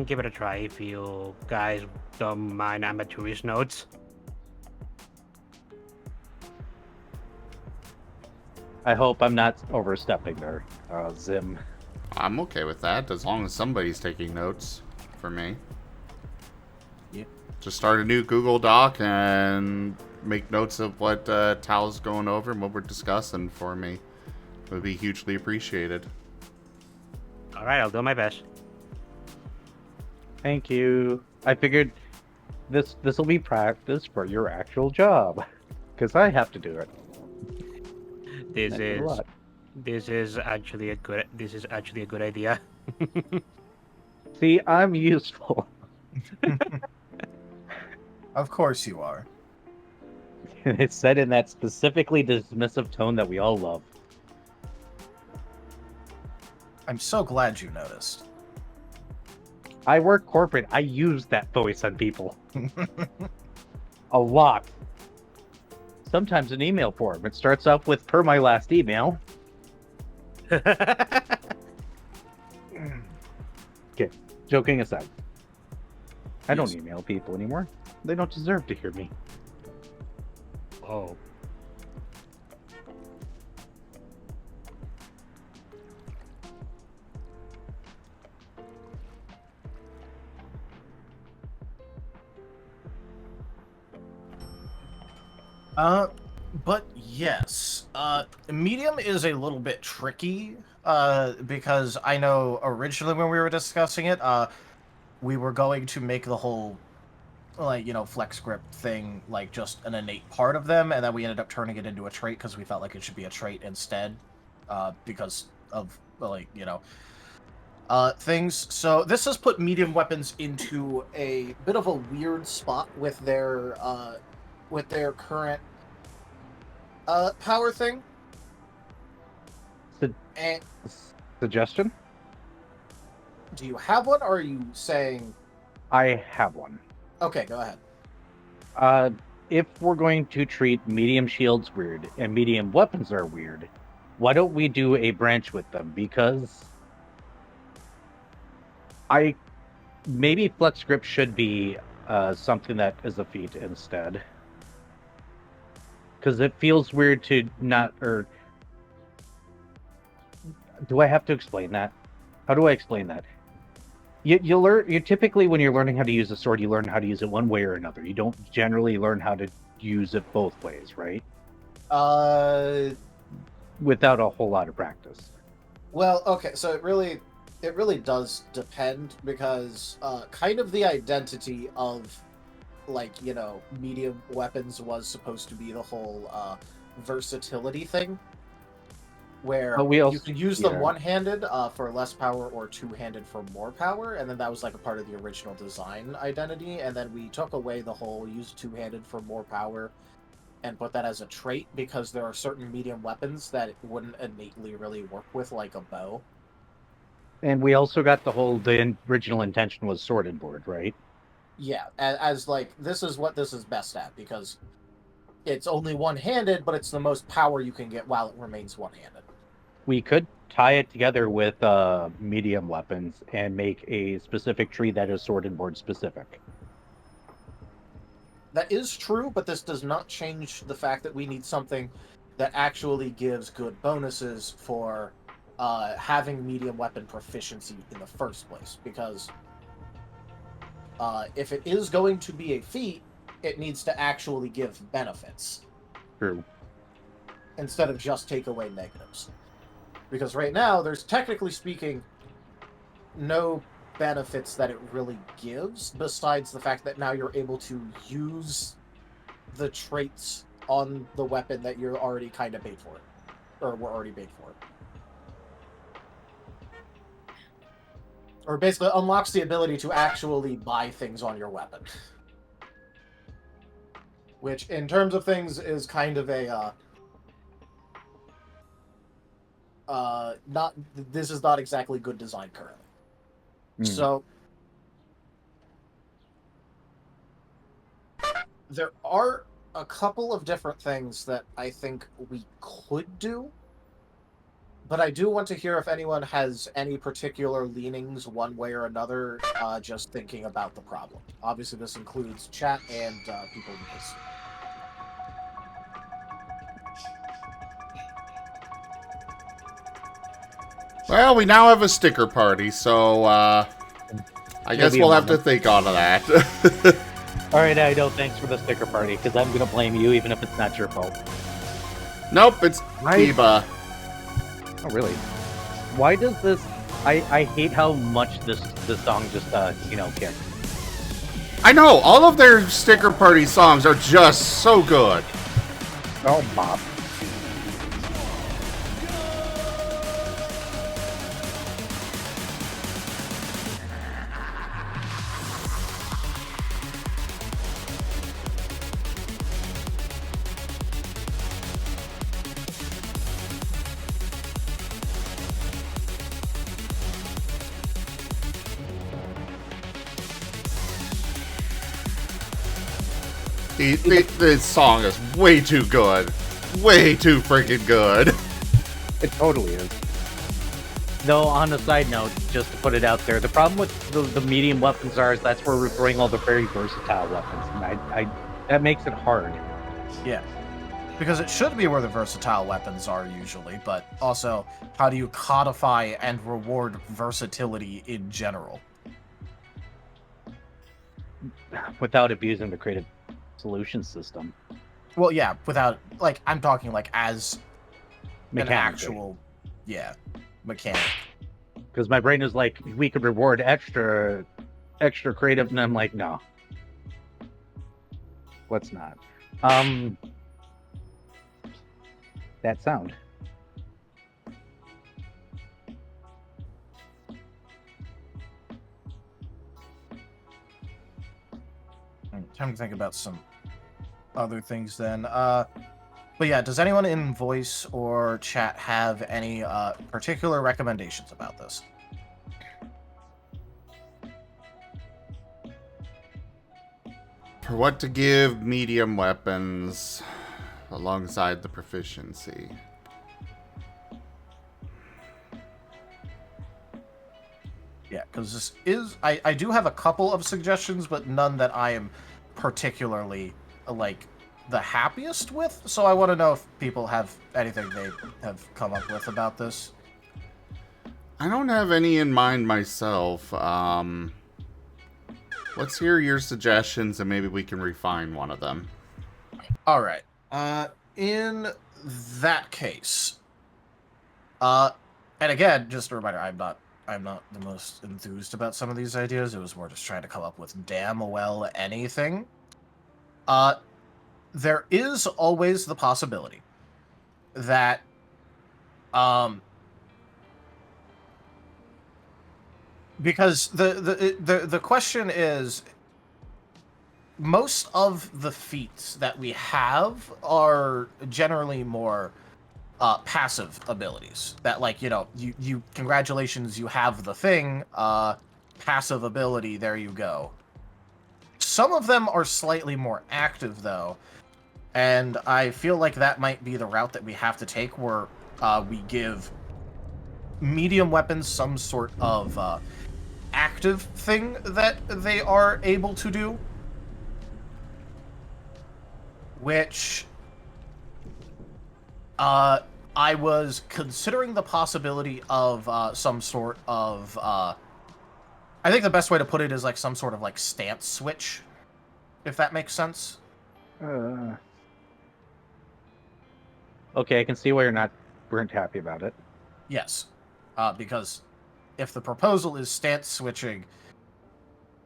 give it a try if you guys don't mind amateurish notes. I hope I'm not overstepping there, Zim. I'm okay with that, as long as somebody's taking notes for me. Yeah. Just start a new Google Doc and make notes of what Tal's going over and what we're discussing for me. would be hugely appreciated. All right, I'll do my best. Thank you. I figured this will be practice for your actual job, because I have to do it. This I do a is lot. this is actually a good idea. See, I'm useful. Of course you are. It's said in that specifically dismissive tone that we all love. I'm so glad you noticed. I work corporate. I use that voice on people. A lot. Sometimes in email form. It starts off with, per my last email. Okay, joking aside. I don't email people anymore. They don't deserve to hear me. Oh. But yes, medium is a little bit tricky, because I know originally when we were discussing it, we were going to make the whole, like, flex grip thing, like, just an innate part of them, and then we ended up turning it into a trait because we felt like it should be a trait instead, because of, like, things. So this has put medium weapons into a bit of a weird spot with their current power thing. And Suggestion? do you have one, or are you saying... I have one. Okay, go ahead. If we're going to treat medium shields weird and medium weapons are weird, why don't we do a branch with them? Because maybe flex grip should be something that is a feat instead. Because it feels weird to not, or do I have to explain that? How do I explain that? You learn. You typically, when you're learning how to use a sword, you learn how to use it one way or another. You don't generally learn how to use it both ways, right? Without a whole lot of practice. Well, okay, so it really does depend, because kind of the identity of, like, medium weapons was supposed to be the whole versatility thing, where you could use them one-handed for less power or two-handed for more power, and then that was like a part of the original design identity, and then we took away the whole use two-handed for more power and put that as a trait, because there are certain medium weapons that it wouldn't innately really work with, like a bow. And we also got the original intention was sorted board, right? Yeah, as like, this is what this is best at, because it's only one-handed, but it's the most power you can get while it remains one-handed. We could tie it together with medium weapons and make a specific tree that is sorted board specific. That is true, but this does not change the fact that we need something that actually gives good bonuses for having medium weapon proficiency in the first place, because if it is going to be a feat, it needs to actually give benefits. True. Instead of just take away negatives. Because right now, there's, technically speaking, no benefits that it really gives, besides the fact that now you're able to use the traits on the weapon that you're already kind of paid for it. Or were already paid for it. Or basically unlocks the ability to actually buy things on your weapon. Which, in terms of things, is kind of a, this is not exactly good design currently. So, there are a couple of different things that I think we could do, but I do want to hear if anyone has any particular leanings one way or another, just thinking about the problem. Obviously, this includes chat and people who listen. Well, we now have a sticker party, so I guess we'll have to think on that. Alright, Ido, thanks for the sticker party, because I'm going to blame you even if it's not your fault. Nope, it's Kiba. Oh, really? Why does this... I hate how much this song just, kicks. I know, all of their sticker party songs are just so good. Oh, Bob. This song is way too good. Way too freaking good. It totally is. Though, on a side note, just to put it out there, the problem with the medium weapons is that's where we're throwing all the very versatile weapons, and that makes it hard. Yeah. Because it should be where the versatile weapons are usually, but also, how do you codify and reward versatility in general? Without abusing the creative solution system. Well, yeah, without, like, I'm talking, like, as an Mechanically. actual, mechanic. Because my brain is like, we could reward extra creative, and I'm like, no. Let's not. That sound. Time to think about some other things then. But yeah, does anyone in voice or chat have any particular recommendations about this? For what to give medium weapons alongside the proficiency. Yeah, because this is... I do have a couple of suggestions, but none that I am particularly, like, the happiest with. So I want to know if people have anything they have come up with about this. I don't have any in mind myself. Let's hear your suggestions and maybe we can refine one of them. All right. In that case, and again, just a reminder, I'm not the most enthused about some of these ideas. It was more just trying to come up with damn well anything. There is always the possibility that, because the question is, most of the feats that we have are generally more passive abilities. That, like, you congratulations, you have the thing, passive ability, there you go. Some of them are slightly more active, though, and I feel like that might be the route that we have to take, where we give medium weapons some sort of active thing that they are able to do, which I was considering the possibility of some sort of I think the best way to put it is like some sort of like stance switch, if that makes sense. Okay, I can see why you weren't happy about it. Yes, because if the proposal is stance switching,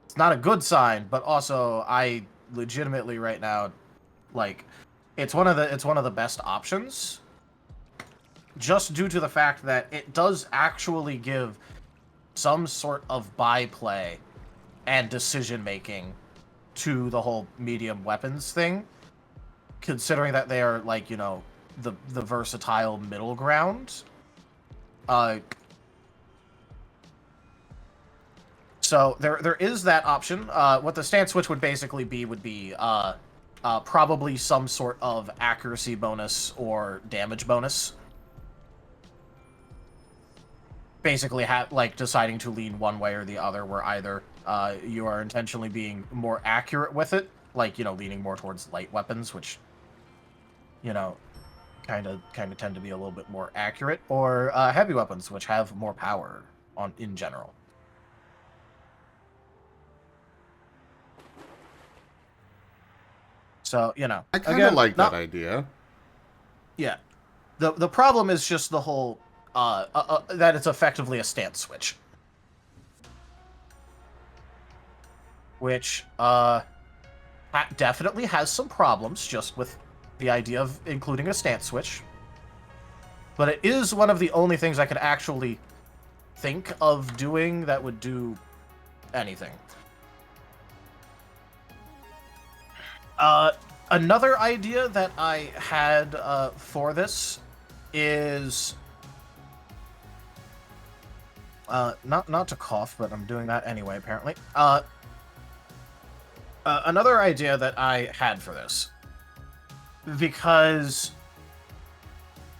it's not a good sign. But also, I legitimately right now, like, it's one of the best options, just due to the fact that it does actually give some sort of byplay and decision making to the whole medium weapons thing, considering that they are, like, the versatile middle ground. So there is that option. What the stance switch would basically be would be probably some sort of accuracy bonus or damage bonus. Basically, deciding to lean one way or the other, where either you are intentionally being more accurate with it, like, leaning more towards light weapons, which, kind of tend to be a little bit more accurate, or heavy weapons, which have more power in general. So, I kind of like that idea. Yeah. The problem is just the whole that it's effectively a stance switch, which definitely has some problems just with the idea of including a stance switch. But it is one of the only things I could actually think of doing that would do anything. Another idea that I had for this is not to cough, but I'm doing that anyway, apparently. Another idea that I had for this, because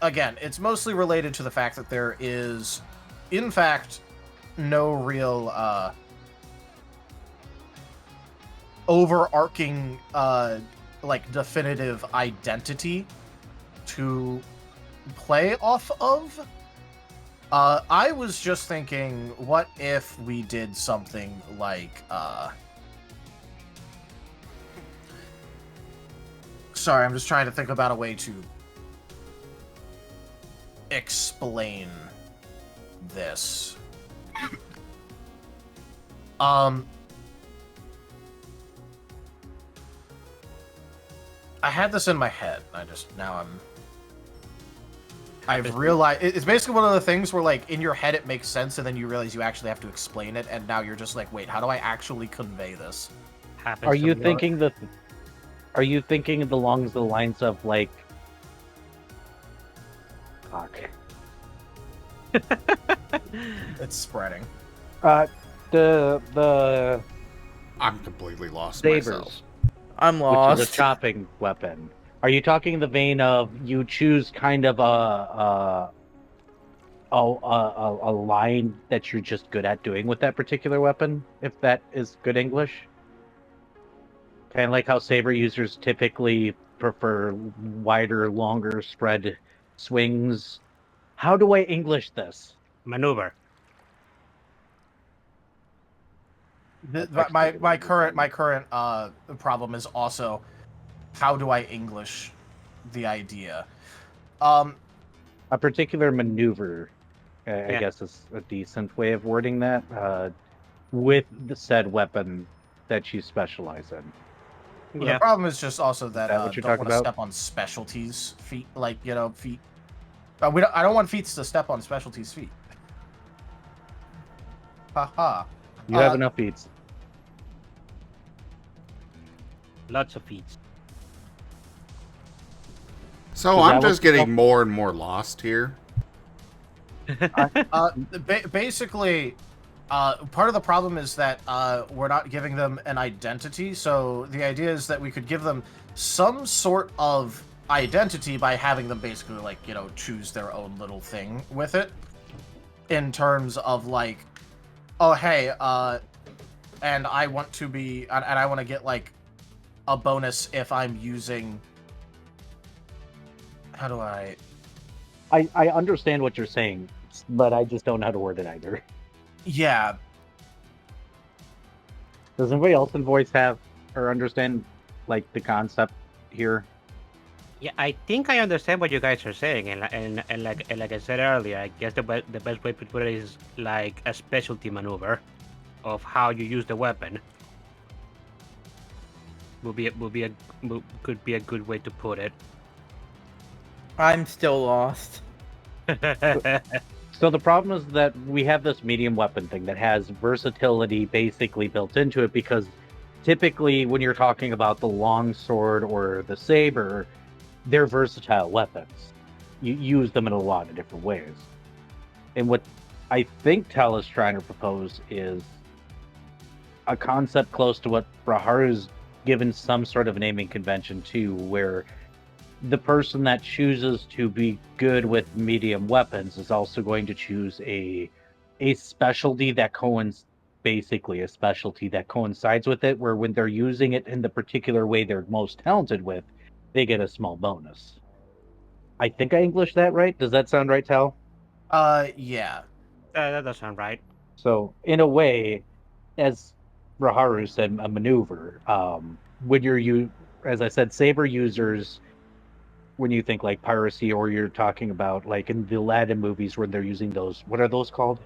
again, it's mostly related to the fact that there is, in fact, no real overarching like definitive identity to play off of. I was just thinking, what if we did something like sorry, I'm just trying to think about a way to explain this. I had this in my head. I've realized it's basically one of the things where, like, in your head it makes sense, and then you realize you actually have to explain it, and now you're just like, wait, how do I actually convey this? Are you thinking along the lines of like? Fuck. It's spreading. The I'm completely lost sabers, myself. I'm which lost. is a chopping weapon. Are you talking in the vein of you choose kind of a line that you're just good at doing with that particular weapon, if that is good English? Kind of like how saber users typically prefer wider, longer spread swings. How do I English this? Maneuver. My current problem is also, how do I English the idea? A particular maneuver, I Yeah. guess, is a decent way of wording that. With the said weapon that you specialize in. Well, the problem is just also that, that what you're don't talking want to about? step on specialties feet, like, feet. I don't want feet to step on specialties feet. Haha. You have enough beats. Lots of feet. So Is I'm that just getting more and more lost here. Basically, part of the problem is that we're not giving them an identity. So the idea is that we could give them some sort of identity by having them basically, like, choose their own little thing with it. In terms of, like, oh, hey, and I want to be, and I want to get, like, a bonus if I'm using, how do I understand what you're saying, but I just don't know how to word it either. Yeah. Does anybody else in voice have or understand, like, the concept here? Yeah, I think I understand what you guys are saying, and like I said earlier, I guess the best way to put it is like a specialty maneuver of how you use the weapon. Could be a good way to put it. I'm still lost. So the problem is that we have this medium weapon thing that has versatility basically built into it, because typically when you're talking about the long sword or the saber, they're versatile weapons. You use them in a lot of different ways. And what I think Tal is trying to propose is a concept close to what Braharu's given some sort of naming convention to, where the person that chooses to be good with medium weapons is also going to choose a specialty that basically a specialty that coincides with it, where when they're using it in the particular way they're most talented with, they get a small bonus. I think I Englished that right. Does that sound right, Tal? Yeah. That does sound right. So in a way, as Raharu said, a maneuver. When as I said, saber users when you think like piracy, or you're talking about like in the Aladdin movies where they're using those, what are those called?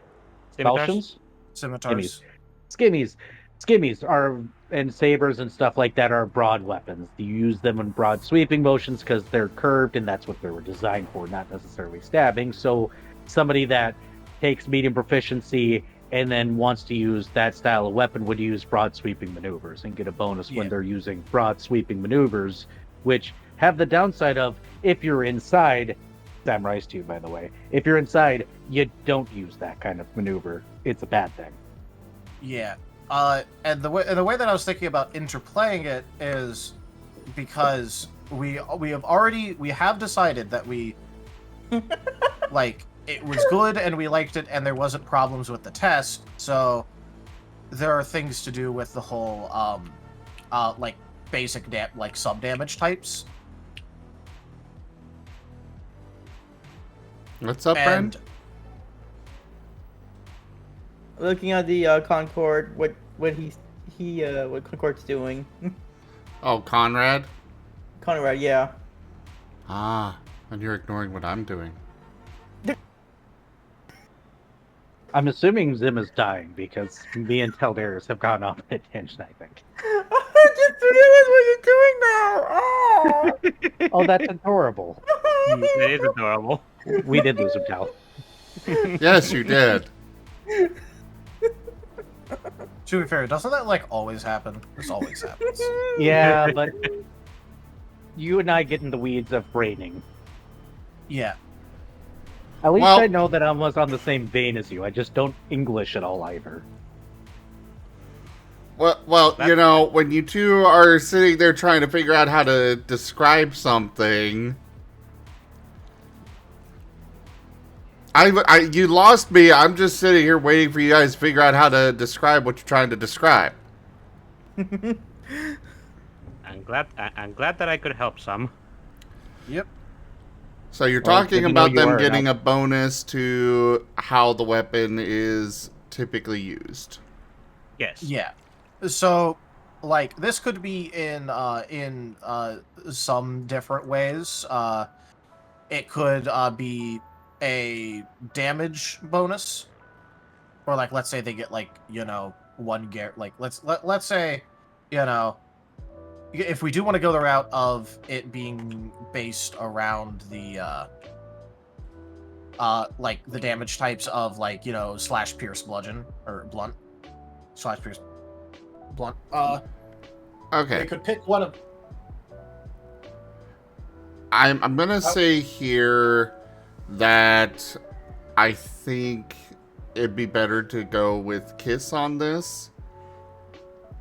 Scimitars? Falchions? Scimitars. Skimmies. Skimmies are, and sabers and stuff like that are broad weapons. You use them in broad sweeping motions because they're curved, and that's what they were designed for, not necessarily stabbing. So somebody that takes medium proficiency and then wants to use that style of weapon would use broad sweeping maneuvers and get a bonus when they're using broad sweeping maneuvers, which have the downside of, if you're inside, samurais too, by the way, if you're inside, you don't use that kind of maneuver. It's a bad thing. Yeah. And the way that I was thinking about interplaying it is because we have decided that we like it was good and we liked it and there wasn't problems with the test. So there are things to do with the whole like basic like sub damage types. What's up, And friend? Looking at the Concord, what Concord's doing. Oh, Conrad? Conrad, yeah. Ah, and you're ignoring what I'm doing. I'm assuming Zim is dying because me and Teldaris have gone off at tangent, I think. I just realized what you're doing now. Oh. Oh, that's adorable. It is adorable. We did lose him, Tel. Yes, you did. to be fair, doesn't that like always happen? This always happens. Yeah, but you and I get in the weeds of braining. Yeah. At least Well- I know that I was on the same vein as you. I just don't English at all either. Well, you know, when you two are sitting there trying to figure out how to describe something, you lost me. I'm just sitting here waiting for you guys to figure out how to describe what you're trying to describe. I'm glad that I could help some. Yep. So you're Well, talking good to know about you them are, getting now. a bonus to how the weapon is typically used. Yes. Yeah. So, like, this could be in some different ways. It could be a damage bonus, or like, let's say they get like, you know, like let's say, you know, if we do want to go the route of it being based around the like the damage types of like, you know, slash, pierce, bludgeon, or blunt, slash, pierce, blunt. Okay. They could pick one of. I'm gonna say here that I think it'd be better to go with Kiss on this.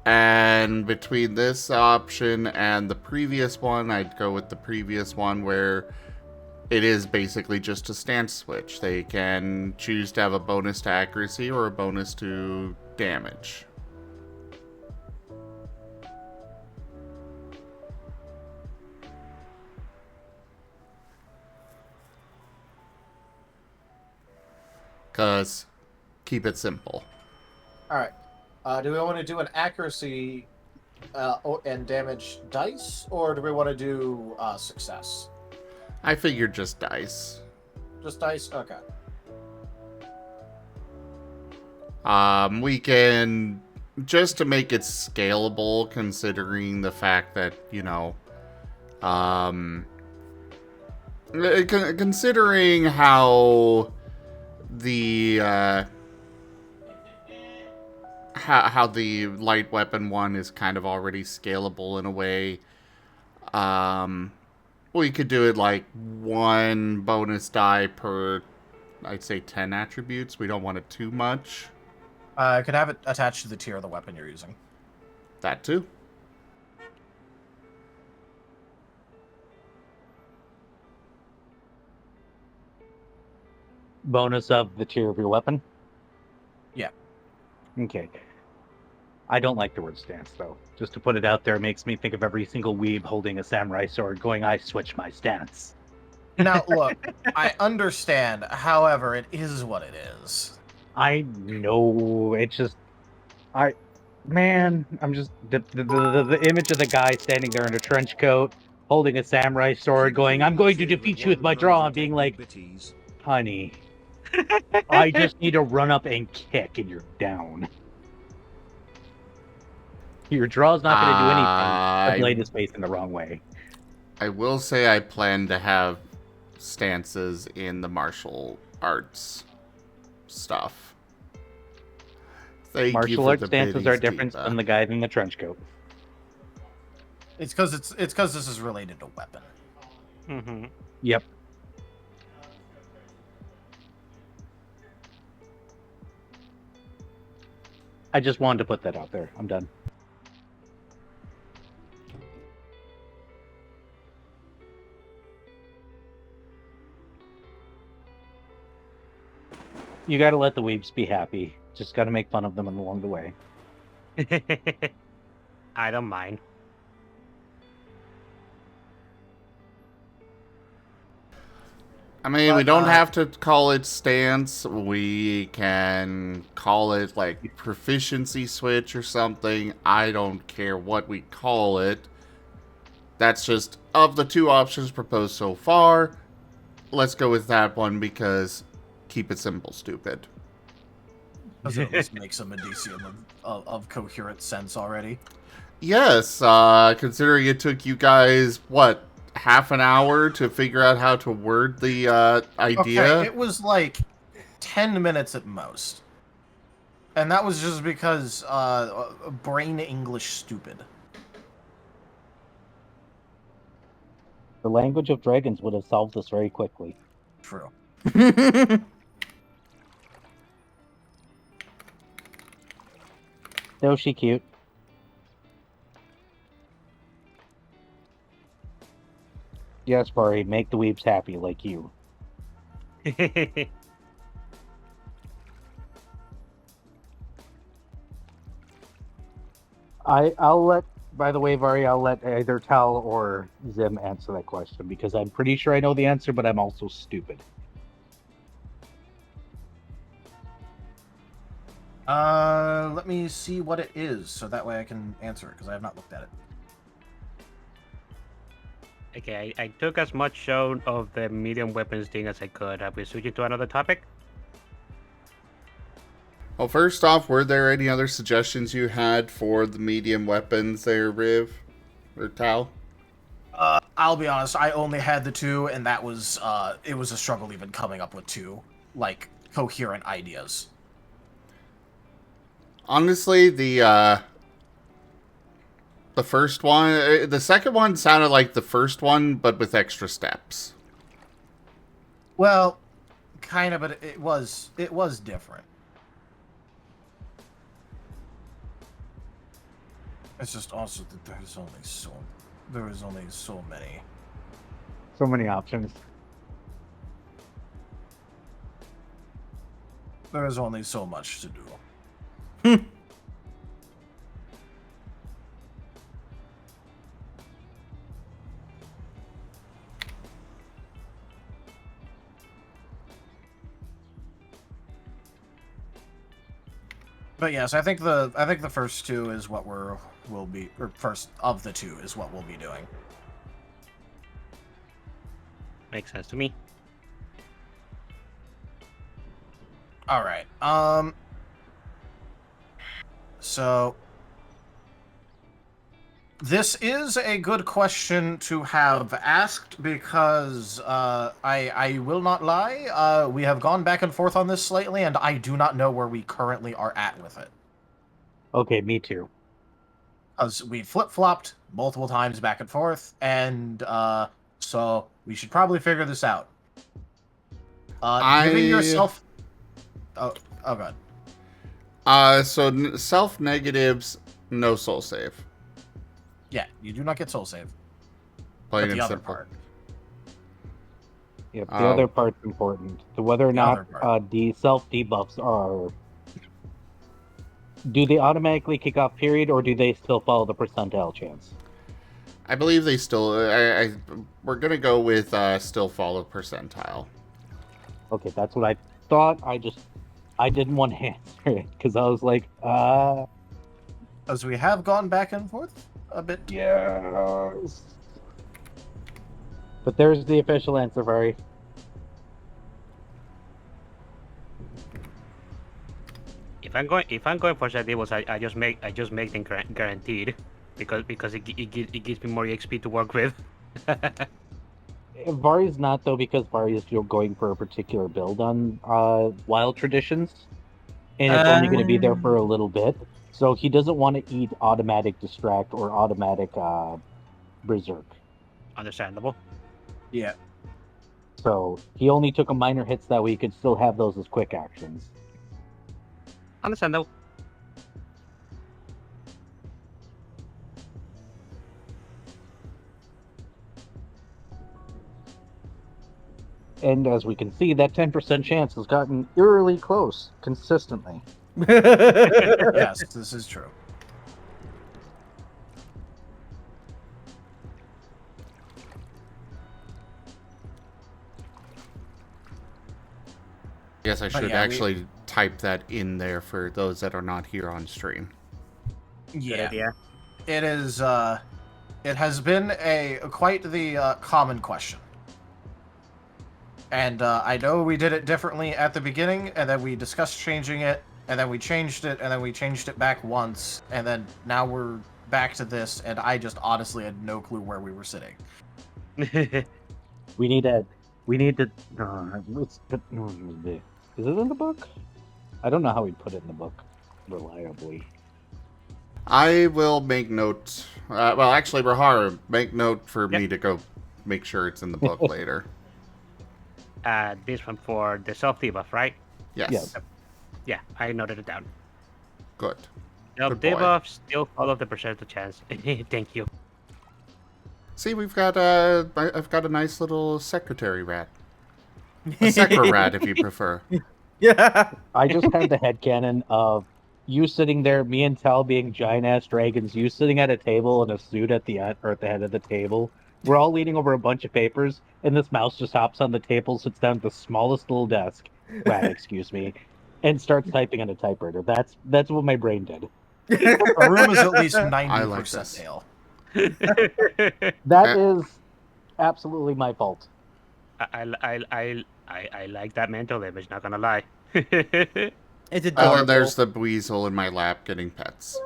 And between this option and the previous one, I'd go with the previous one where it is basically just a stance switch. They can choose to have a bonus to accuracy or a bonus to damage. Because keep it simple. All right. Do we want to do an accuracy and damage dice, or do we want to do success? I figured just dice. Just dice? Okay. We can, just to make it scalable, considering the fact that, you know, considering how the, how the light weapon one is kind of already scalable in a way, we could do it like one bonus die per, I'd say 10 attributes. We don't want it too much. I could have it attached to the tier of the weapon you're using. That too. Bonus of the tier of your weapon? Yeah. Okay. I don't like the word stance, though. Just to put it out there, it makes me think of every single weeb holding a samurai sword going, I switch my stance. Now, look, I understand. However, it is what it is. I know, it's just... I'm just... The image of the guy standing there in a trench coat, holding a samurai sword, going, "I'm going to defeat you with my draw," and being like, "Honey, I just need to run up and kick, and you're down. Your draw's not going to do anything. The blade is facing the wrong way." I will say I plan to have stances in the martial arts stuff. Thank you Martial for arts the stances are biddies, different Diva. than the guy in the trench coat. It's because this is related to weapon. Mm-hmm. Yep. I just wanted to put that out there. I'm done. You gotta let the weebs be happy. Just gotta make fun of them along the way. I don't mind. I mean, But, we don't have to call it stance. We can call it, like, proficiency switch or something. I don't care what we call it. That's just, of the two options proposed so far, let's go with that one because keep it simple, stupid. Does it at least make some indicium of coherent sense already? Yes, considering it took you guys, what, half an hour to figure out how to word the idea? Okay, it was like 10 minutes at most. And that was just because brain English stupid. The language of dragons would have solved this very quickly. True. No, she cute. Yes, Furry, make the weebs happy like you. I'll let, by the way, Vari, I'll let either Tal or Zim answer that question because I'm pretty sure I know the answer, but I'm also stupid. Let me see what it is, so that way I can answer it, because I have not looked at it. Okay, I took as much show of the medium weapons thing as I could. Are we switching to another topic? Well, first off, were there any other suggestions you had for the medium weapons there, Riv? Or Tal? I'll be honest, I only had the two, and that was, it was a struggle even coming up with two, like, coherent ideas. Honestly, the first one, the second one sounded like the first one, but with extra steps. Well, kind of, but it was different. It's just also that there is only so many. So many options. There is only so much to do. But yes, I think the first two is what first of the two is what we'll be doing. Makes sense to me. All right. So this is a good question to have asked because I will not lie. We have gone back and forth on this slightly, and I do not know where we currently are at with it. Okay, me too. Because we flip-flopped multiple times back and forth, and so we should probably figure this out. Giving yourself... Oh god. So self-negatives, no soul save. Yeah, you do not get soul save. Plain But the and other simple. part. Yep, the other part's important. To whether or The not other part. the self-debuffs are... Do they automatically kick off period, or do they still follow the percentile chance? I believe they still... we're going to go with still follow percentile. Okay, that's what I thought. I didn't want to answer it, because I was like, As we have gone back and forth a bit. yes. But there's the official answer, Furry. If I'm going for set tables, I just make them guaranteed, because it gives me more XP to work with. Vari's not, though, because Vari is going for a particular build on Wild Traditions, and it's only going to be there for a little bit. So he doesn't want to eat automatic Distract or automatic Berserk. Understandable. Yeah. So he only took a minor hits that way he could still have those as quick actions. Understandable. And as we can see, that 10% chance has gotten eerily close consistently. Yes, this is true. I guess I should yeah, actually type that in there for those that are not here on stream. Yeah. Yeah. It is. It has been quite the common question. And I know we did it differently at the beginning, and then we discussed changing it, and then we changed it, and then we changed it back once, and then now we're back to this, and I just honestly had no clue where we were sitting. We need to. Is it in the book? I don't know how we put it in the book reliably. I will make note. Well, actually, Rahara, make note for me to go make sure it's in the book later. This one for the self debuff, right? Yes. Yes. Yeah, I noted it down. Good. Self Good boy. debuff still follow the percentage chance. Thank you. See, I've got a nice little secretary rat. A secra rat, if you prefer. Yeah. I just have the headcanon of you sitting there, me and Tal being giant ass dragons, you sitting at a table in a suit at the head of the table. We're all leaning over a bunch of papers, and this mouse just hops on the table, sits down at the smallest little desk, excuse me, and starts typing on a typewriter. That's what my brain did. The room is at least 90% I like this. tail. That is absolutely my fault. I like that mental image. Not gonna lie. It's And adorable. then there's the weasel in my lap getting pets.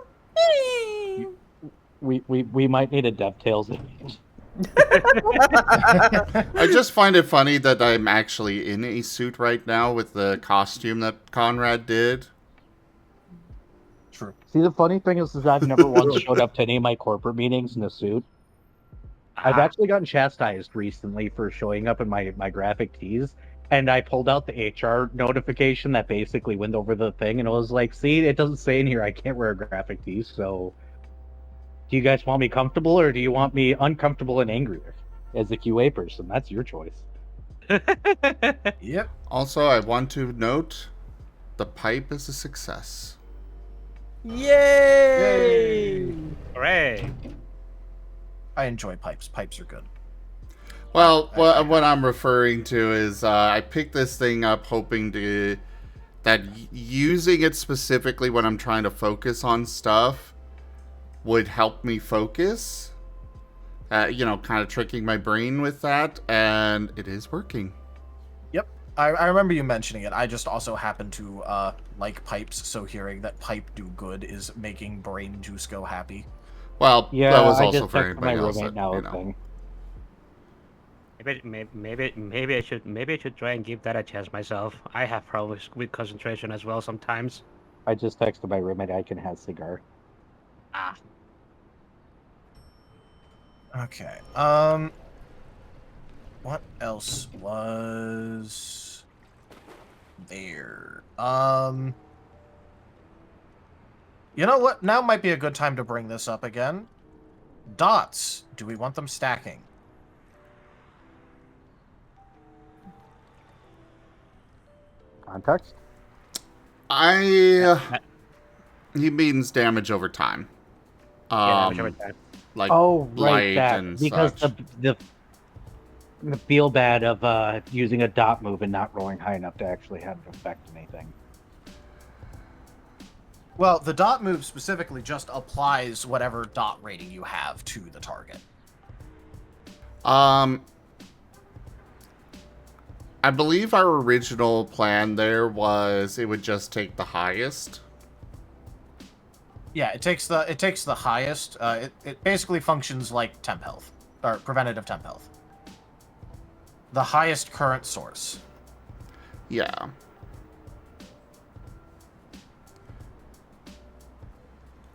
We might need a DevTales image. I just find it funny that I'm actually in a suit right now with the costume that Conrad did. True. See, the funny thing is I've never once showed up to any of my corporate meetings in a suit. I've actually gotten chastised recently for showing up in my graphic tees, and I pulled out the HR notification that basically went over the thing, and it was like, see, it doesn't say in here I can't wear a graphic tee, so do you guys want me comfortable, or do you want me uncomfortable and angrier as a QA person? That's your choice. Yep. Also, I want to note the pipe is a success. Yay! Hooray! I enjoy pipes. Pipes are good. Well, what I'm referring to is I picked this thing up hoping that using it specifically when I'm trying to focus on stuff would help me focus. Kind of tricking my brain with that, and it is working. Yep. I remember you mentioning it. I just also happen to like pipes, so hearing that pipe do good is making brain juice go happy. Well, Yeah, that was I also just for texted my anybody else. roommate now a thing. Maybe I should try and give that a chance myself. I have problems with concentration as well sometimes. I just texted my roommate I can have cigar. Ah. Okay. What else was there? You know what? Now might be a good time to bring this up again. Dots. Do we want them stacking? Context? He means damage over time. Yeah, whichever time. Like Oh, right, light that. and Because such. the feel bad of using a dot move and not rolling high enough to actually have it affect anything. Well, the dot move specifically just applies whatever dot rating you have to the target. I believe our original plan there was it would just take the highest. Yeah, it takes the highest. It basically functions like temp health or preventative temp health. The highest current source. Yeah.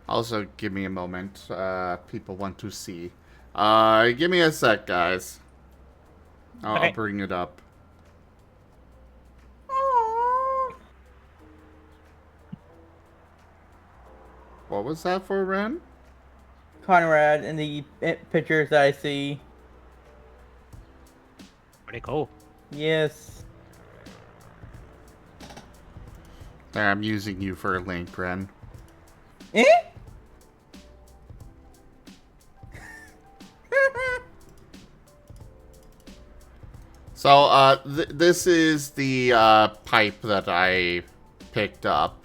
Also, give me a moment. People want to see. Give me a sec, guys. Okay. I'll bring it up. What was that for, Ren? Conrad in the pictures that I see. Pretty cool. Yes. There, I'm using you for a link, Ren. Eh? So, this is the pipe that I picked up.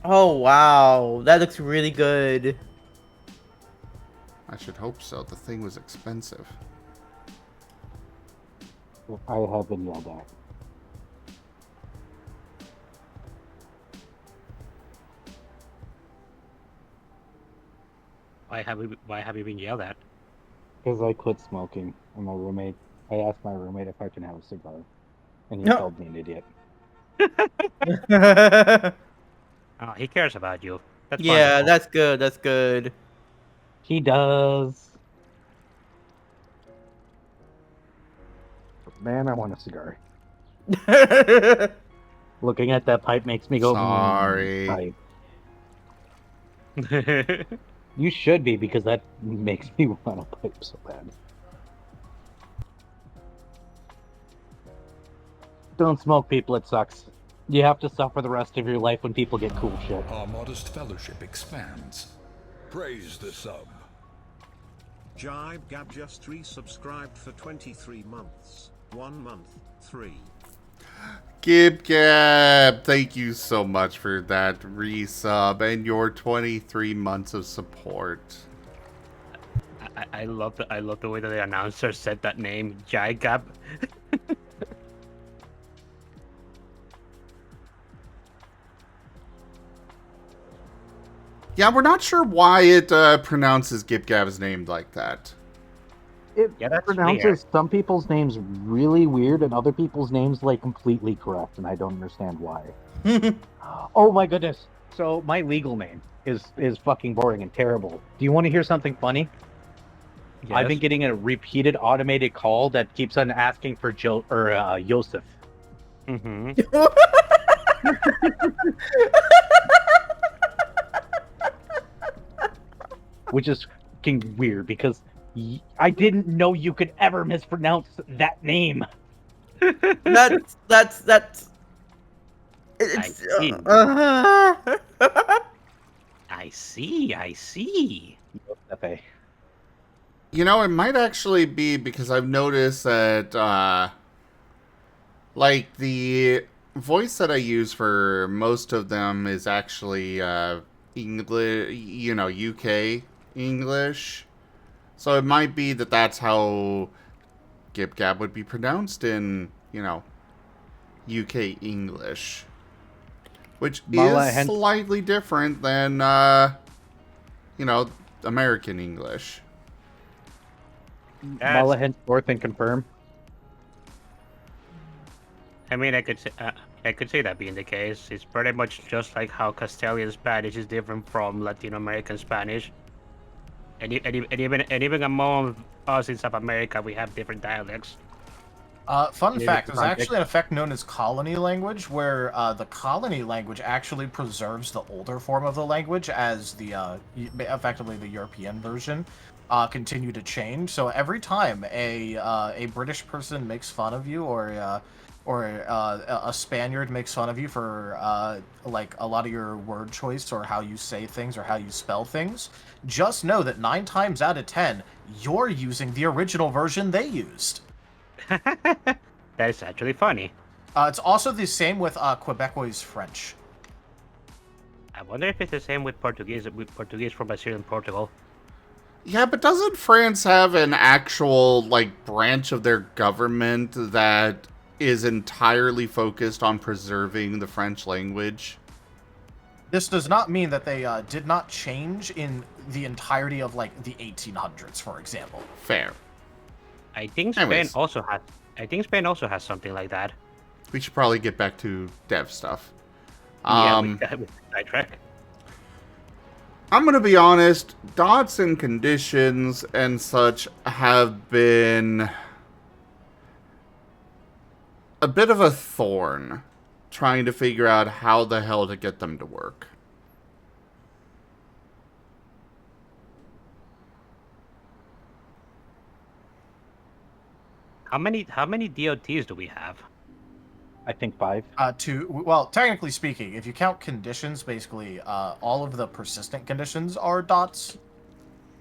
Oh wow, that looks really good. I should hope so. The thing was expensive. I have been yelled at. Why have you been yelled at? Because I quit smoking, and I asked my roommate if I can have a cigar, and he No. called me an idiot. Oh, he cares about you. That's Yeah, wonderful. that's good. That's good. He does. Man, I want a cigar. Looking at that pipe makes me go, Sorry. pipe. You should be, because that makes me want a pipe so bad. Don't smoke, people, it sucks. You have to suffer the rest of your life when people get cool shit. Our modest fellowship expands. Praise the sub. Jibe Gab just resubscribed for 23 months. 1 month, 3. Gib Gab, thank you so much for that resub and your 23 months of support. I love the way that the announcer said that name, Jigab. Yeah, we're not sure why it pronounces Gib Gab's name like that. It Yeah, that's pronounces weird. some people's names really weird and other people's names like completely correct, and I don't understand why. Oh my goodness. So my legal name is fucking boring and terrible. Do you want to hear something funny? I've been getting a repeated automated call that keeps on asking for Joseph. Mm-hmm. Which is fucking weird because I didn't know you could ever mispronounce that name. That's I see. uh, I see. Joseph. You know, it might actually be because I've noticed that, like, the voice that I use for most of them is actually, English, you know, UK English. So it might be that that's how Gib Gab would be pronounced in, you know, UK English. Which is slightly different than, you know, American English. Mala henceforth and confirm. I mean, I could say that being the case. It's pretty much just like how Castilian Spanish is different from Latin American Spanish. And even among us in South America, we have different dialects. Fun Yeah, fact, it's there's not actually an effect known as colony language, where the colony language actually preserves the older form of the language as the, effectively the European version, continue to change. So every time a British person makes fun of you, or a Spaniard makes fun of you for, like, a lot of your word choice, or how you say things, or how you spell things, just know that 9 times out of 10, you're using the original version they used. That is actually funny. It's also the same with Quebecois French. I wonder if it's the same with Portuguese from Brazil and Portugal. Yeah, but doesn't France have an actual, like, branch of their government that is entirely focused on preserving the French language? This does not mean that they did not change in the entirety of, like, the 1800s, for example. Fair. I think Spain Anyways. also has. I think Spain also has something like that. We should probably get back to dev stuff. Yeah, with sidetrack. I'm gonna be honest, dots and conditions and such have been a bit of a thorn trying to figure out how the hell to get them to work. How many DOTs do we have? I think 5. Well, technically speaking, if you count conditions, basically all of the persistent conditions are dots.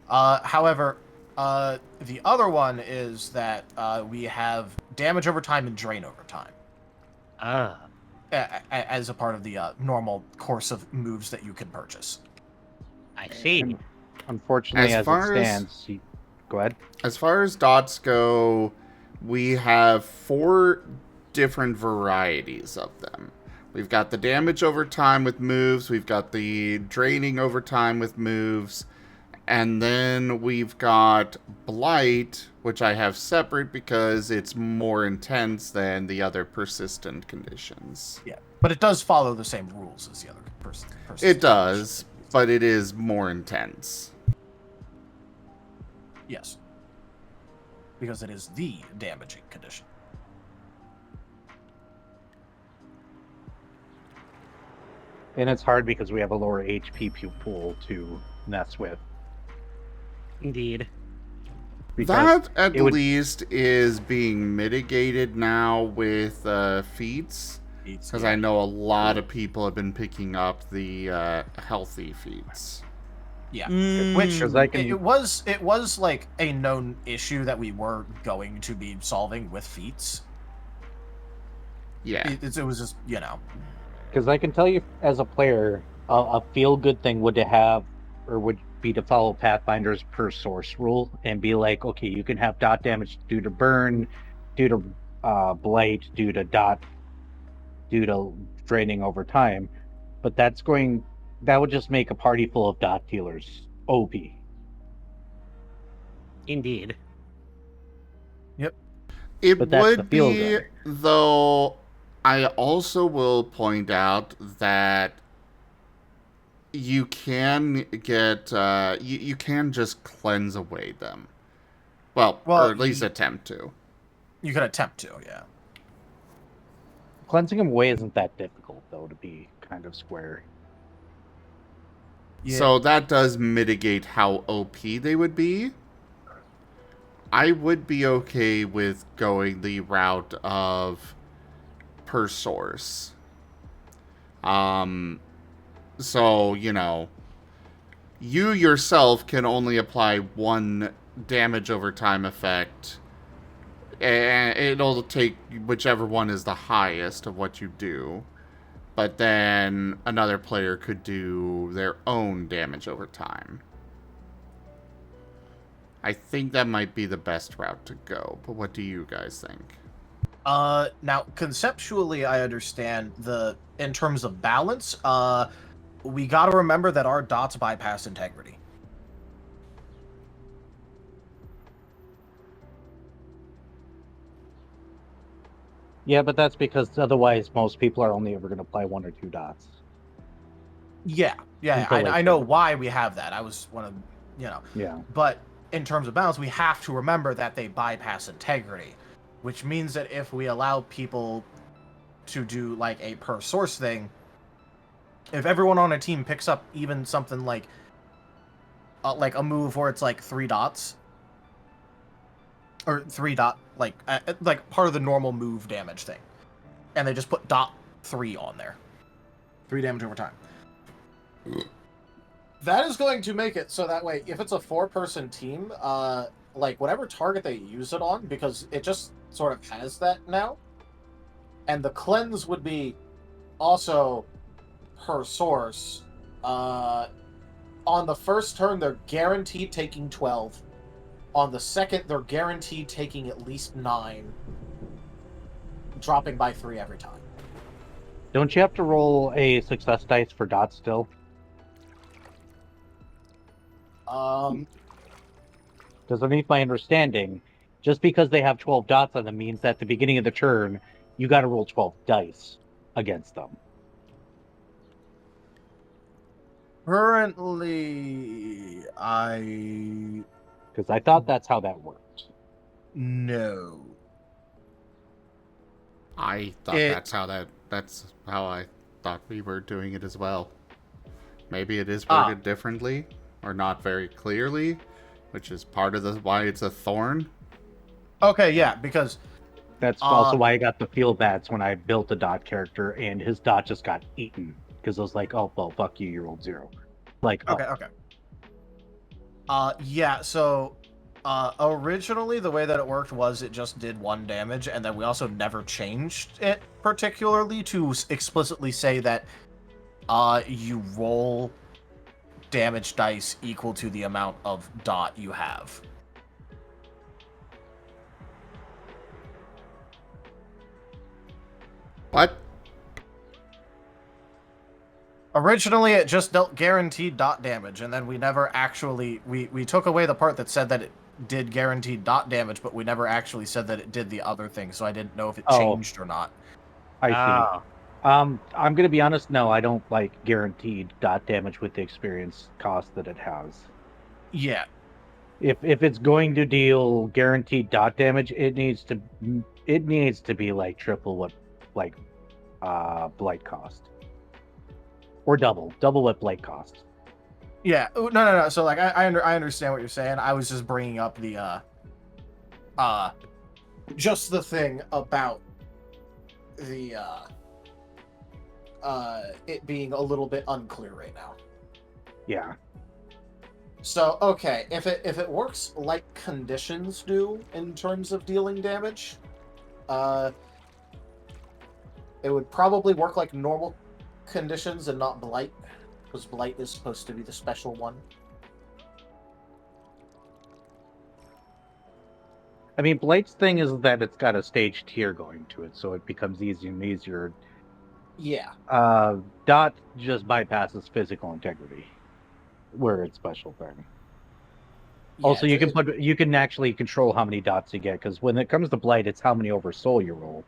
However, the other one is that we have damage over time and drain over time as a part of the normal course of moves that you can purchase. I see. Unfortunately, As as far it as- stands, go ahead. As far as dots go, we have 4 different varieties of them. We've got the damage over time with moves, we've got the draining over time with moves, and then we've got blight, which I have separate because it's more intense than the other persistent conditions. Yeah, but it does follow the same rules as the other persistent It does, but it is more intense. Yes. Because it is the damaging condition. And it's hard because we have a lower HP pool to mess with. Indeed. Because That, at it would- least, is being mitigated now with feats. Because I know a lot of people have been picking up the healthy feats. Yeah, Mm. which 'Cause I can- it was like a known issue that we were going to be solving with feats. Yeah. It was just, you know, Because I can tell you, as a player, a feel-good thing would be to follow Pathfinder's per source rule and be like, okay, you can have dot damage due to burn, due to blight, due to draining over time, but that would just make a party full of dot dealers OP. Indeed. It But that's the would be, feel-good. though, I also will point out that you can get, you can just cleanse away them. Well, Well, or at least attempt to. you can attempt to, yeah. Cleansing them away isn't that difficult, though, to be kind of square. Yeah. So that does mitigate how OP they would be. I would be okay with going the route of per source. So, you know, you yourself can only apply 1 damage over time effect, and it'll take whichever one is the highest of what you do. But then another player could do their own damage over time. I think that might be the best route to go, but what do you guys think? Now, conceptually, I understand in terms of balance, we gotta remember that our dots bypass integrity. Yeah, but that's because otherwise most people are only ever going to apply 1 or 2 dots. Yeah, Until I like know that. why we have that. I was one of, you know, Yeah. but in terms of balance, we have to remember that they bypass integrity, which means that if we allow people to do like a per source thing, if everyone on a team picks up even something like a move where it's like 3 dots, or 3 dot, like part of the normal move damage thing, and they just put dot 3 on there, 3 damage over time. That is going to make it so that way, if it's a 4-person team, like whatever target they use it on, because it just sort of has that now, and the cleanse would be also per source, On the first turn, they're guaranteed taking 12. On the second, they're guaranteed taking at least 9, dropping by 3 every time. Don't you have to roll a success dice for dots still? Because underneath my understanding, just because they have 12 dots on them means that at the beginning of the turn, you got to roll 12 dice against them. Currently, Because I thought that's how that worked. No. I thought that's how I thought we were doing it as well. Maybe it is worded differently, or not very clearly, which is part of why it's a thorn. Okay, yeah, because... That's also why I got the feel bats when I built a dot character, and his dot just got eaten. Because I was like, oh, well, fuck you, you rolled 0. Like, Okay. Yeah, so... originally, the way that it worked was it just did 1 damage, and then we also never changed it particularly to explicitly say that you roll damage dice equal to the amount of dot you have. What? Originally, it just dealt guaranteed dot damage, and then we never actually... We took away the part that said that it did guaranteed dot damage, but we never actually said that it did the other thing, so I didn't know if it changed or not. I see. I'm going to be honest, no, I don't like guaranteed dot damage with the experience cost that it has. Yeah. If it's going to deal guaranteed dot damage, it needs to be like triple what like blight cost. Or double what blight cost. Yeah, no. So like, I understand what you're saying. I was just bringing up the just the thing about the it being a little bit unclear right now. Yeah. So okay, if it works like conditions do in terms of dealing damage, it would probably work like normal conditions and not blight, because blight is supposed to be the special one. I mean, blight's thing is that it's got a stage tier going to it, so it becomes easier and easier. Yeah. Dot just bypasses physical integrity, where it's special thing. Yeah, also, you can actually control how many dots you get, because when it comes to blight, it's how many over soul you roll.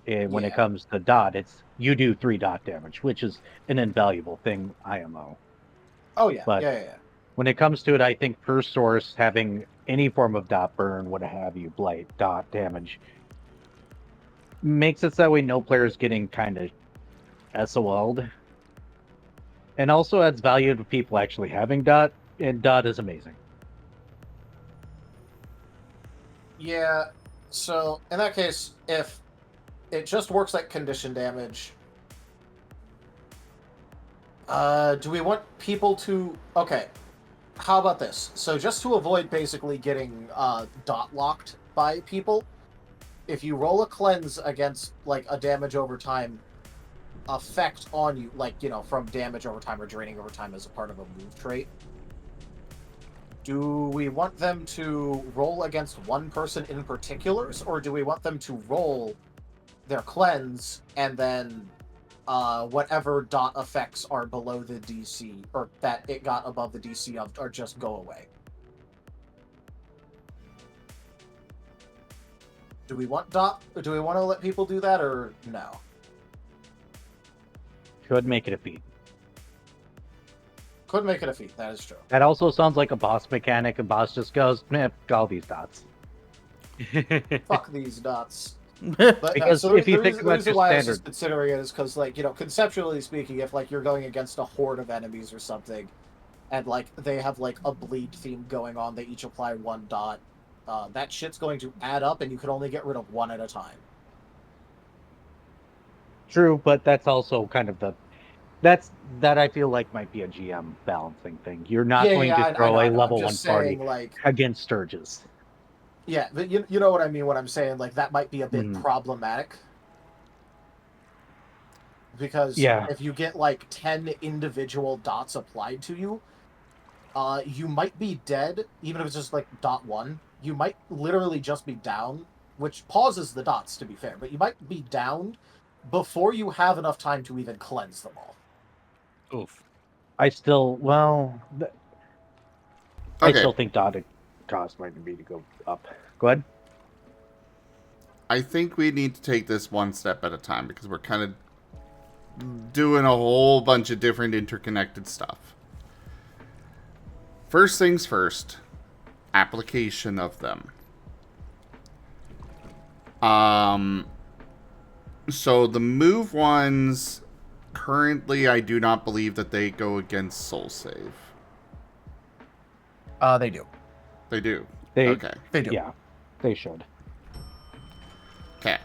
And when it comes to dot, it's you do 3 dot damage, which is an invaluable thing, IMO. Oh yeah, But yeah. when it comes to it, I think per source having any form of dot burn, what have you, blight, dot damage, makes it so that way no player is getting kind of SOL'd. And also adds value to people actually having dot, and dot is amazing. Yeah, so in that case, if it just works like condition damage, do we want people to... Okay, how about this? So just to avoid basically getting dot locked by people, if you roll a cleanse against like a damage over time effect on you, like, you know, from damage over time or draining over time as a part of a move trait, do we want them to roll against one person in particulars, or do we want them to roll their cleanse and then whatever dot effects are below the DC, or that it got above the DC of, or just go away? Do we want dot? Do we want to let people do that, or no? Could make it a feat. Could make it a feat, that is true. That also sounds like a boss mechanic, and boss just goes, all these dots. Fuck these dots. But Because if you think about reason your why I was standard... just considering it is because, like, you know, conceptually speaking, if, like, you're going against a horde of enemies or something, and, like, they have, like, a bleed theme going on, they each apply 1 dot, that shit's going to add up, and you can only get rid of 1 at a time. True, but that's also kind of the... That I feel like might be a GM balancing thing. You're not going to throw a level 1 party like, against Sturges. Yeah, but you know what I mean when I'm saying, like, that might be a bit problematic. because Yeah. if you get like 10 individual dots applied to you, you might be dead, even if it's just like dot 1. You might literally just be down, which pauses the dots, to be fair, but you might be down before you have enough time to even cleanse them all. Oof. I still, well, I Okay, still think dot cost might be to go up. Go ahead. I think we need to take this one step at a time because we're kind of doing a whole bunch of different interconnected stuff. First things first, application of them. So the move ones, currently I do not believe that they go against soul save. They do. They do. They, Okay. They do. Yeah, they should. Okay.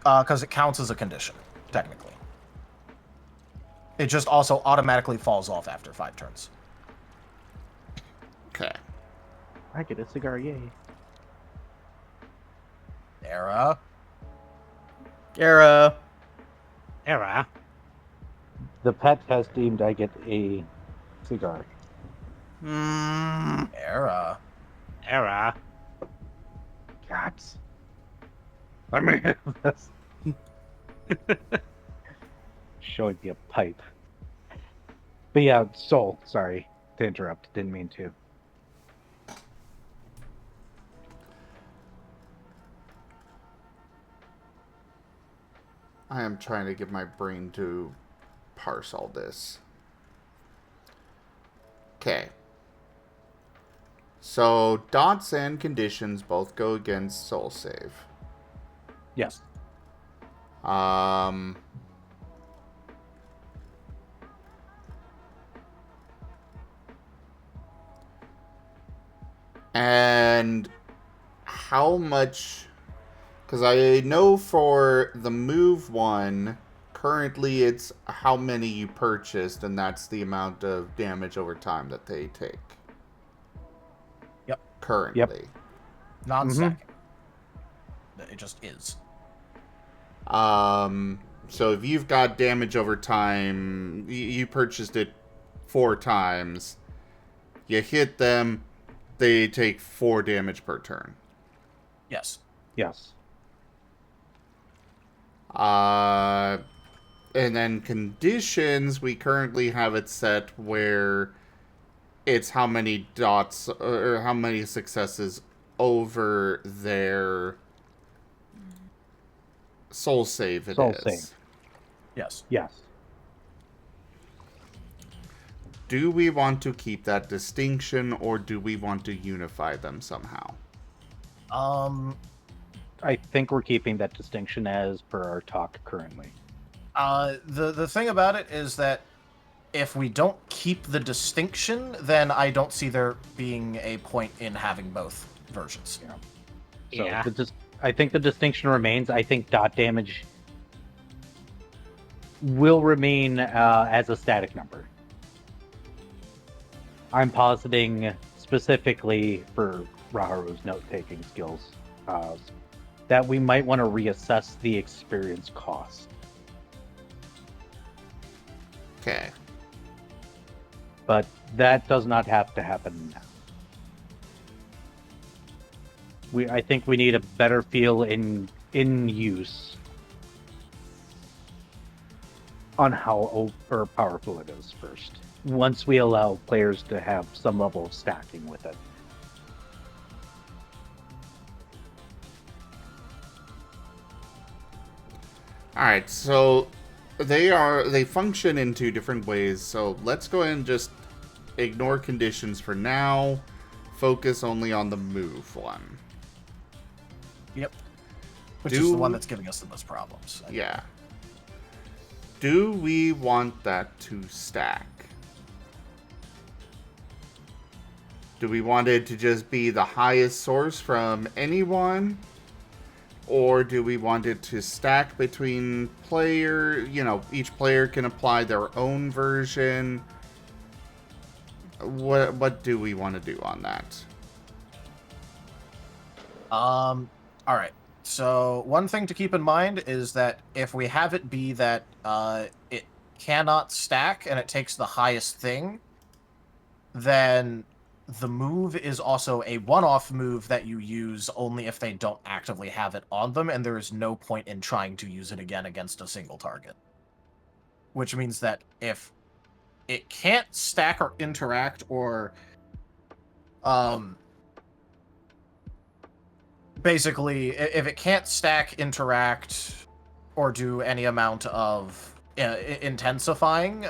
Because it counts as a condition, technically. It just also automatically falls off after 5 turns. Okay. I get a cigar, yay. Era. Era. Era. The pet has deemed I get a cigar. Era. Era. God. I mean, that's showing me a pipe. But yeah, Soul, sorry to interrupt. Didn't mean to. I am trying to get my brain to parse all this. Okay. So, dots and conditions both go against soul save. Yes. And how much... Because I know for the move one, currently it's how many you purchased, and that's the amount of damage over time that they take. Yep. Currently. Not Mhm. stacking. It just is. So if you've got damage over time, you purchased it 4 times, you hit them, they take 4 damage per turn. Yes. Yes. And then conditions, we currently have it set where it's how many dots or how many successes over their soul save it Soul is. save. Yes. Yes. Do we want to keep that distinction or do we want to unify them somehow? I think we're keeping that distinction as per our talk currently. The thing about it is that if we don't keep the distinction, then I don't see there being a point in having both versions. So Yeah. I think the distinction remains. I think dot damage will remain as a static number. I'm positing specifically for Raharu's note-taking skills that we might want to reassess the experience cost. Okay. But that does not have to happen now. I think we need a better feel in use on how powerful it is first. Once we allow players to have some level of stacking with it. Alright, so they function in 2 different ways, so let's go ahead and just ignore conditions for now. Focus only on the move one. Yep. Which is the one that's giving us the most problems. Yeah. Do we want that to stack? Do we want it to just be the highest source from anyone? Or do we want it to stack between each player can apply their own version? What do we want to do on that? All right. So one thing to keep in mind is that if we have it be that it cannot stack and it takes the highest thing, then the move is also a one-off move that you use only if they don't actively have it on them, and there is no point in trying to use it again against a single target. Which means that if it can't stack or interact or basically, if it can't stack, interact, or do any amount of intensifying,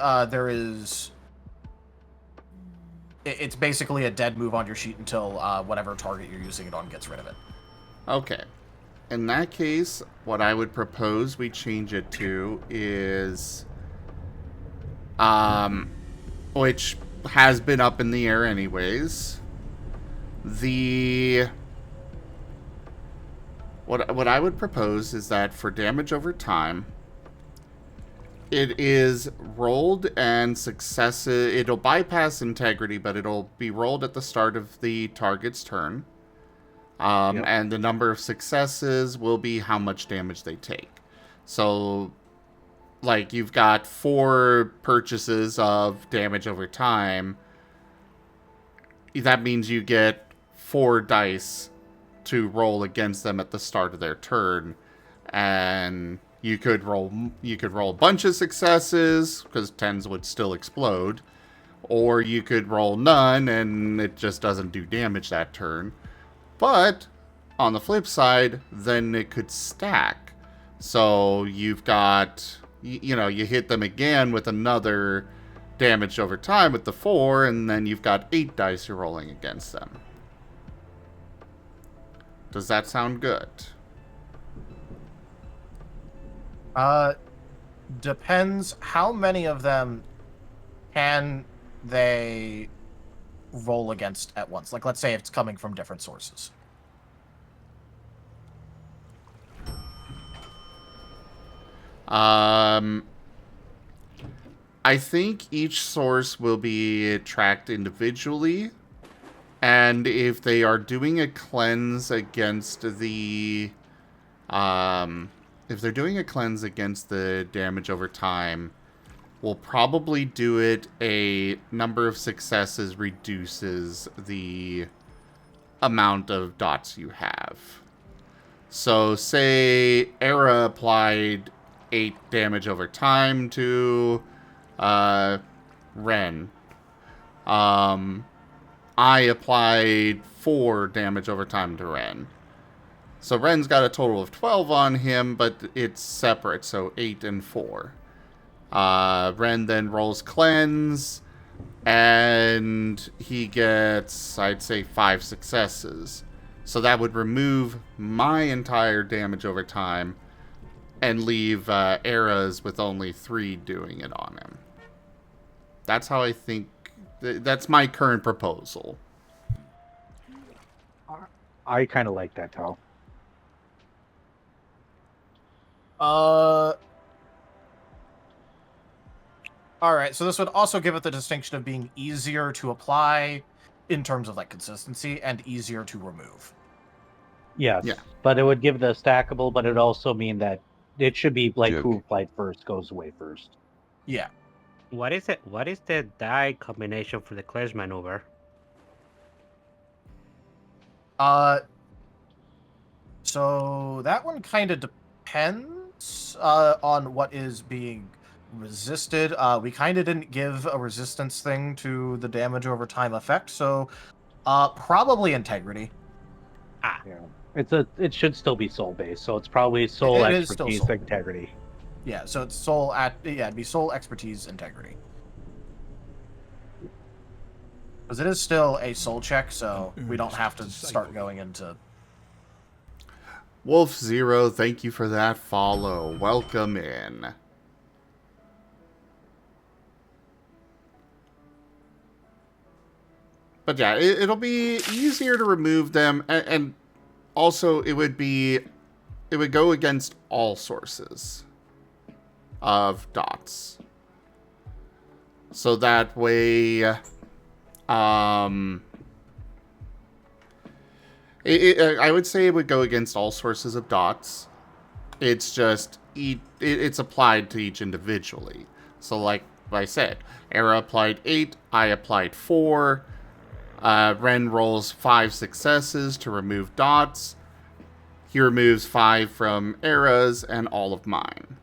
it's basically a dead move on your sheet until whatever target you're using it on gets rid of it. Okay. In that case, what I would propose we change it to is, which has been up in the air anyways. What I would propose is that for damage over time, it is rolled and successive. It'll bypass integrity, but it'll be rolled at the start of the target's turn. Yep. And the number of successes will be how much damage they take. So, like, you've got 4 purchases of damage over time. That means you get 4 dice to roll against them at the start of their turn. And you could roll a bunch of successes, because 10s would still explode. Or you could roll none, and it just doesn't do damage that turn. But, on the flip side, then it could stack. So, you've got, you hit them again with another damage over time with the 4, and then you've got 8 dice you're rolling against them. Does that sound good? Depends how many of them can they roll against at once. Like, let's say it's coming from different sources. I think each source will be tracked individually. And if they are doing a cleanse against the... if they're doing a cleanse against the damage over time, we'll probably do it a number of successes reduces the amount of dots you have. So, say Era applied 8 damage over time to Ren. I applied 4 damage over time to Ren. So Ren's got a total of 12 on him, but it's separate, so 8 and 4. Ren then rolls Cleanse, and he gets, I'd say, 5 successes. So that would remove my entire damage over time, and leave Era's with only 3 doing it on him. That's how I think... That's my current proposal. I kind of like that, Tal. Alright, so this would also give it the distinction of being easier to apply in terms of, like, consistency, and easier to remove. Yes, Yeah. but it would give the stackable, but it would also mean that it should be like who applied first goes away first. Yeah. What is it? What is the die combination for the cleanse maneuver? So that one kind of depends on what is being resisted. We kind of didn't give a resistance thing to the damage over time effect, so probably integrity. Yeah, it should still be soul based, so it's probably soul expertise integrity. Yeah, so it's it'd be soul expertise integrity. Because it is still a soul check, so we don't have to start going into... Wolf Zero, thank you for that follow. Welcome in. But yeah, it'll be easier to remove them, and also it would go against all sources of dots. So that way, I would say it would go against all sources of dots. It's just it's applied to each individually. So like I said, Era applied 8, I applied 4. Ren rolls 5 successes to remove dots. He removes 5 from Era's and all of mine.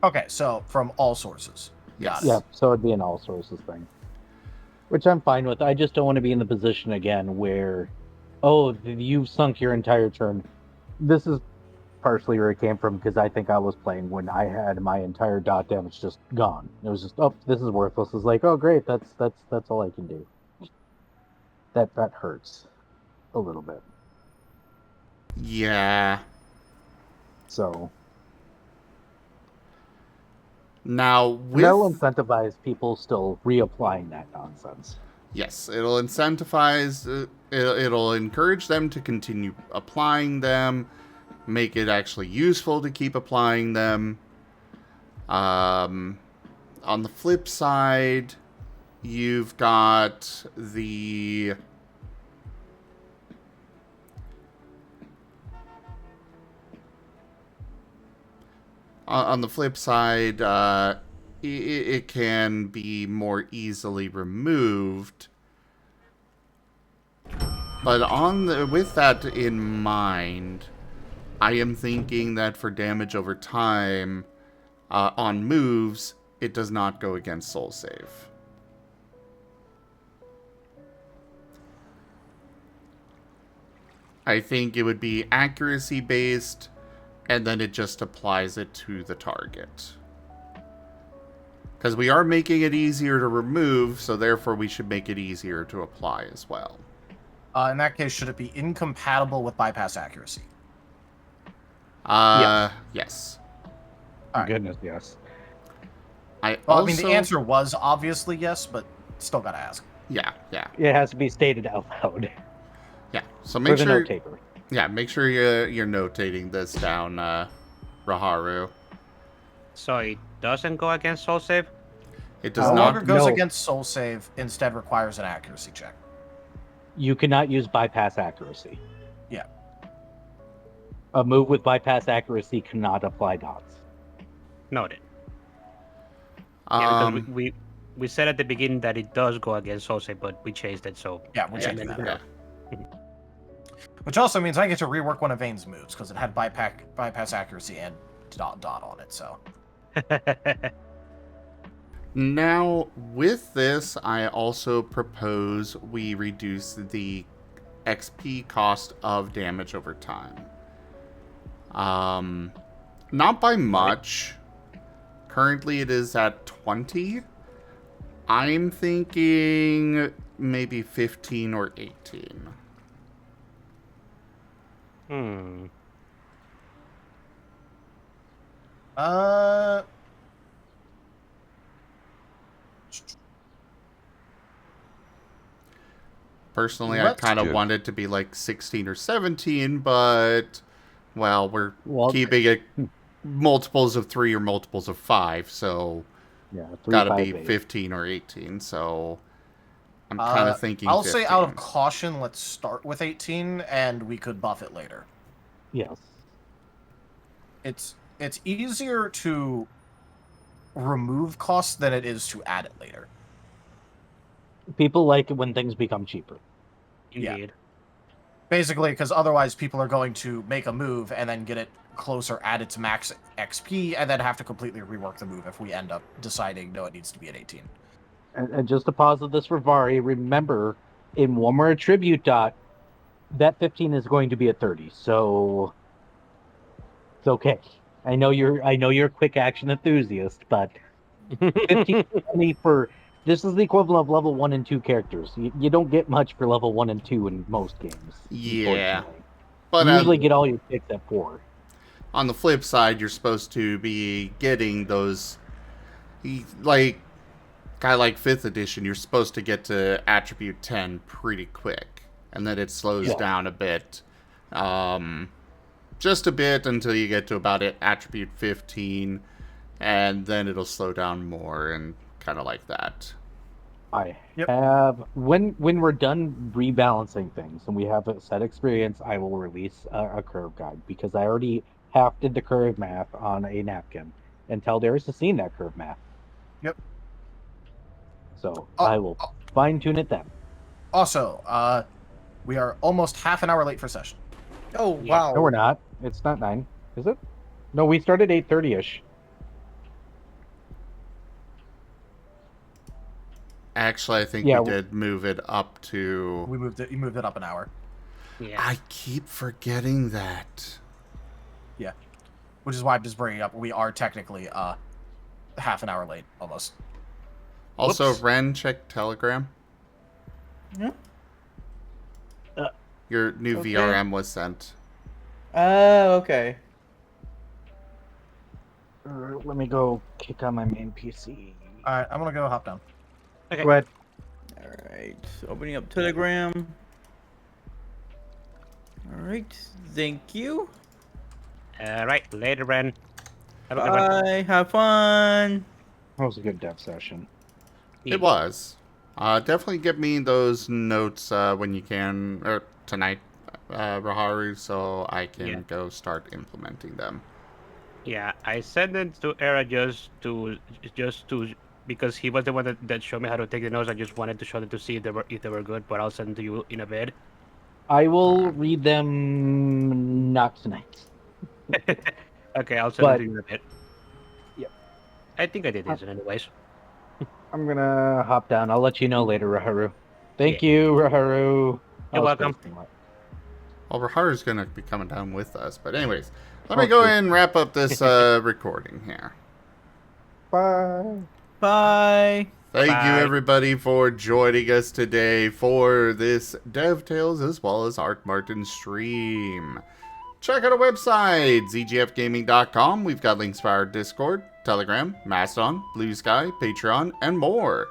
Okay, so from all sources. Yes. Got it. Yeah, so it'd be an all sources thing. Which I'm fine with. I just don't want to be in the position again where, oh, you've sunk your entire turn. This is partially where it came from because I think I was playing when I had my entire dot damage just gone. It was just, oh, this is worthless. It's like, oh, great, that's all I can do. That hurts a little bit. Yeah. So Now, that'll incentivize people still reapplying that nonsense. Yes, it'll incentivize, it'll encourage them to continue applying them, make it actually useful to keep applying them. On the flip side, you've got the... On the flip side, it can be more easily removed. But with that in mind, I am thinking that for damage over time, on moves, it does not go against soul save. I think it would be accuracy based, and then it just applies it to the target. Because we are making it easier to remove, so therefore we should make it easier to apply as well. In that case, should it be incompatible with bypass accuracy? Yes. All right. Goodness, yes. Well, I mean, the answer was obviously yes, but still gotta ask. Yeah. It has to be stated out loud. Yeah, so make For the sure... note taker. Yeah, make sure you're notating this down, Raharu. So it doesn't go against soul save? It does No not... longer goes no. against soul save, instead requires an accuracy check. You cannot use bypass accuracy. Yeah. A move with bypass accuracy cannot apply dots. Noted. Yeah, because we said at the beginning that it does go against soul save, but we changed it, so... Yeah, we changed yeah, that. Yeah. Which also means I get to rework one of Vane's moves, because it had bypass accuracy and dot on it, so... Now, with this, I also propose we reduce the XP cost of damage over time. Not by much. Currently, it is at 20. I'm thinking maybe 15 or 18. Personally, I kind of want it to be like 16 or 17, but, well, we're keeping it multiples of 3 or multiples of 5, so yeah, gotta be 15 or 18, so I'm kind of thinking I'll 15. say out of caution, let's start with 18, and we could buff it later. Yes. It's easier to remove costs than it is to add it later. People like it when things become cheaper. Indeed. Yeah. Basically, because otherwise people are going to make a move and then get it closer, add it to max XP, and then have to completely rework the move if we end up deciding, no, it needs to be at 18. And just to pause of this for Vari, remember, in one more attribute dot, that 15 is going to be at 30, so it's okay. I know you're a quick action enthusiast, but 15 for... This is the equivalent of level 1 and 2 characters. You don't get much for level 1 and 2 in most games. Yeah. But you usually get all your picks at 4. On the flip side, you're supposed to be getting those... Like, kind of like 5th edition, you're supposed to get to attribute 10 pretty quick. And then it slows down a bit. Just a bit until you get to about attribute 15. And then it'll slow down more and... kind of like that. I Yep. have when we're done rebalancing things and we have a set experience, I will release a curve guide because I already half did the curve math on a napkin and tell Darius to see that curve math. Yep. So Oh, I will fine tune it then. Also, we are almost half an hour late for session. Oh Yeah. wow. No, we're not. It's not 9, is it? No, we started 8:30ish. Actually, I think Yeah, we did move it up to... You moved it up an hour. Yeah. I keep forgetting that. Yeah. Which is why I'm just bringing up. We are technically half an hour late, almost. Also, Whoops. Ren, check Telegram. Yeah. Your new Okay. VRM was sent. Oh, okay. let me go kick on my main PC. All right, I'm gonna go hop down. Okay. Go ahead. All right. Opening up Telegram. All right. Thank you. Right, later, Ren. Have a good one. Bye. Have fun. That was a good dev session. Yeah. It was. Definitely get me those notes when you can, or tonight, Raharu, so I can Yeah. go start implementing them. Yeah, I sent it to Era just to because he was the one that showed me how to take the notes. I just wanted to show them to see if they were good, but I'll send them to you in a bit. I will read them not tonight. Okay, I'll send But- it to you in a bit. Yep. I think I did this anyways. I'm gonna hop down. I'll let you know later, Raharu. Thank you, Raharu. You're welcome. Well, Raharu's going to be coming down with us, but anyways, let Oh, me go true. ahead and wrap up this recording here. Bye. Bye. Thank you, Bye. everybody, for joining us today for this DevTales as well as Art Marten stream. Check out our website, zgfgaming.com. We've got links for our Discord, Telegram, Mastodon, Blue Sky, Patreon, and more.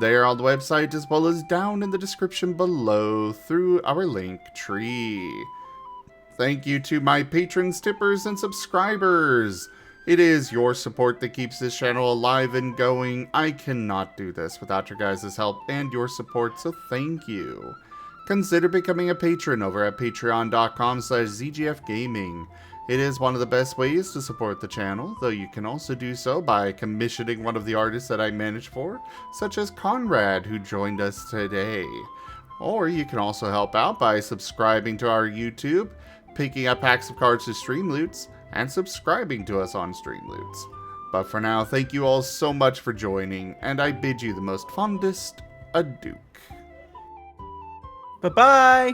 They are on the website as well as down in the description below through our link tree. Thank you to my patrons, tippers, and subscribers. It is your support that keeps this channel alive and going. I cannot do this without your guys' help and your support, so thank you. Consider becoming a patron over at patreon.com/zgfgaming. It is one of the best ways to support the channel, though you can also do so by commissioning one of the artists that I manage for, such as Conrade, who joined us today. Or you can also help out by subscribing to our YouTube, picking up packs of cards to Streamloots, and subscribing to us on Streamloots. But for now, thank you all so much for joining, and I bid you the most fondest adieu. Bye bye.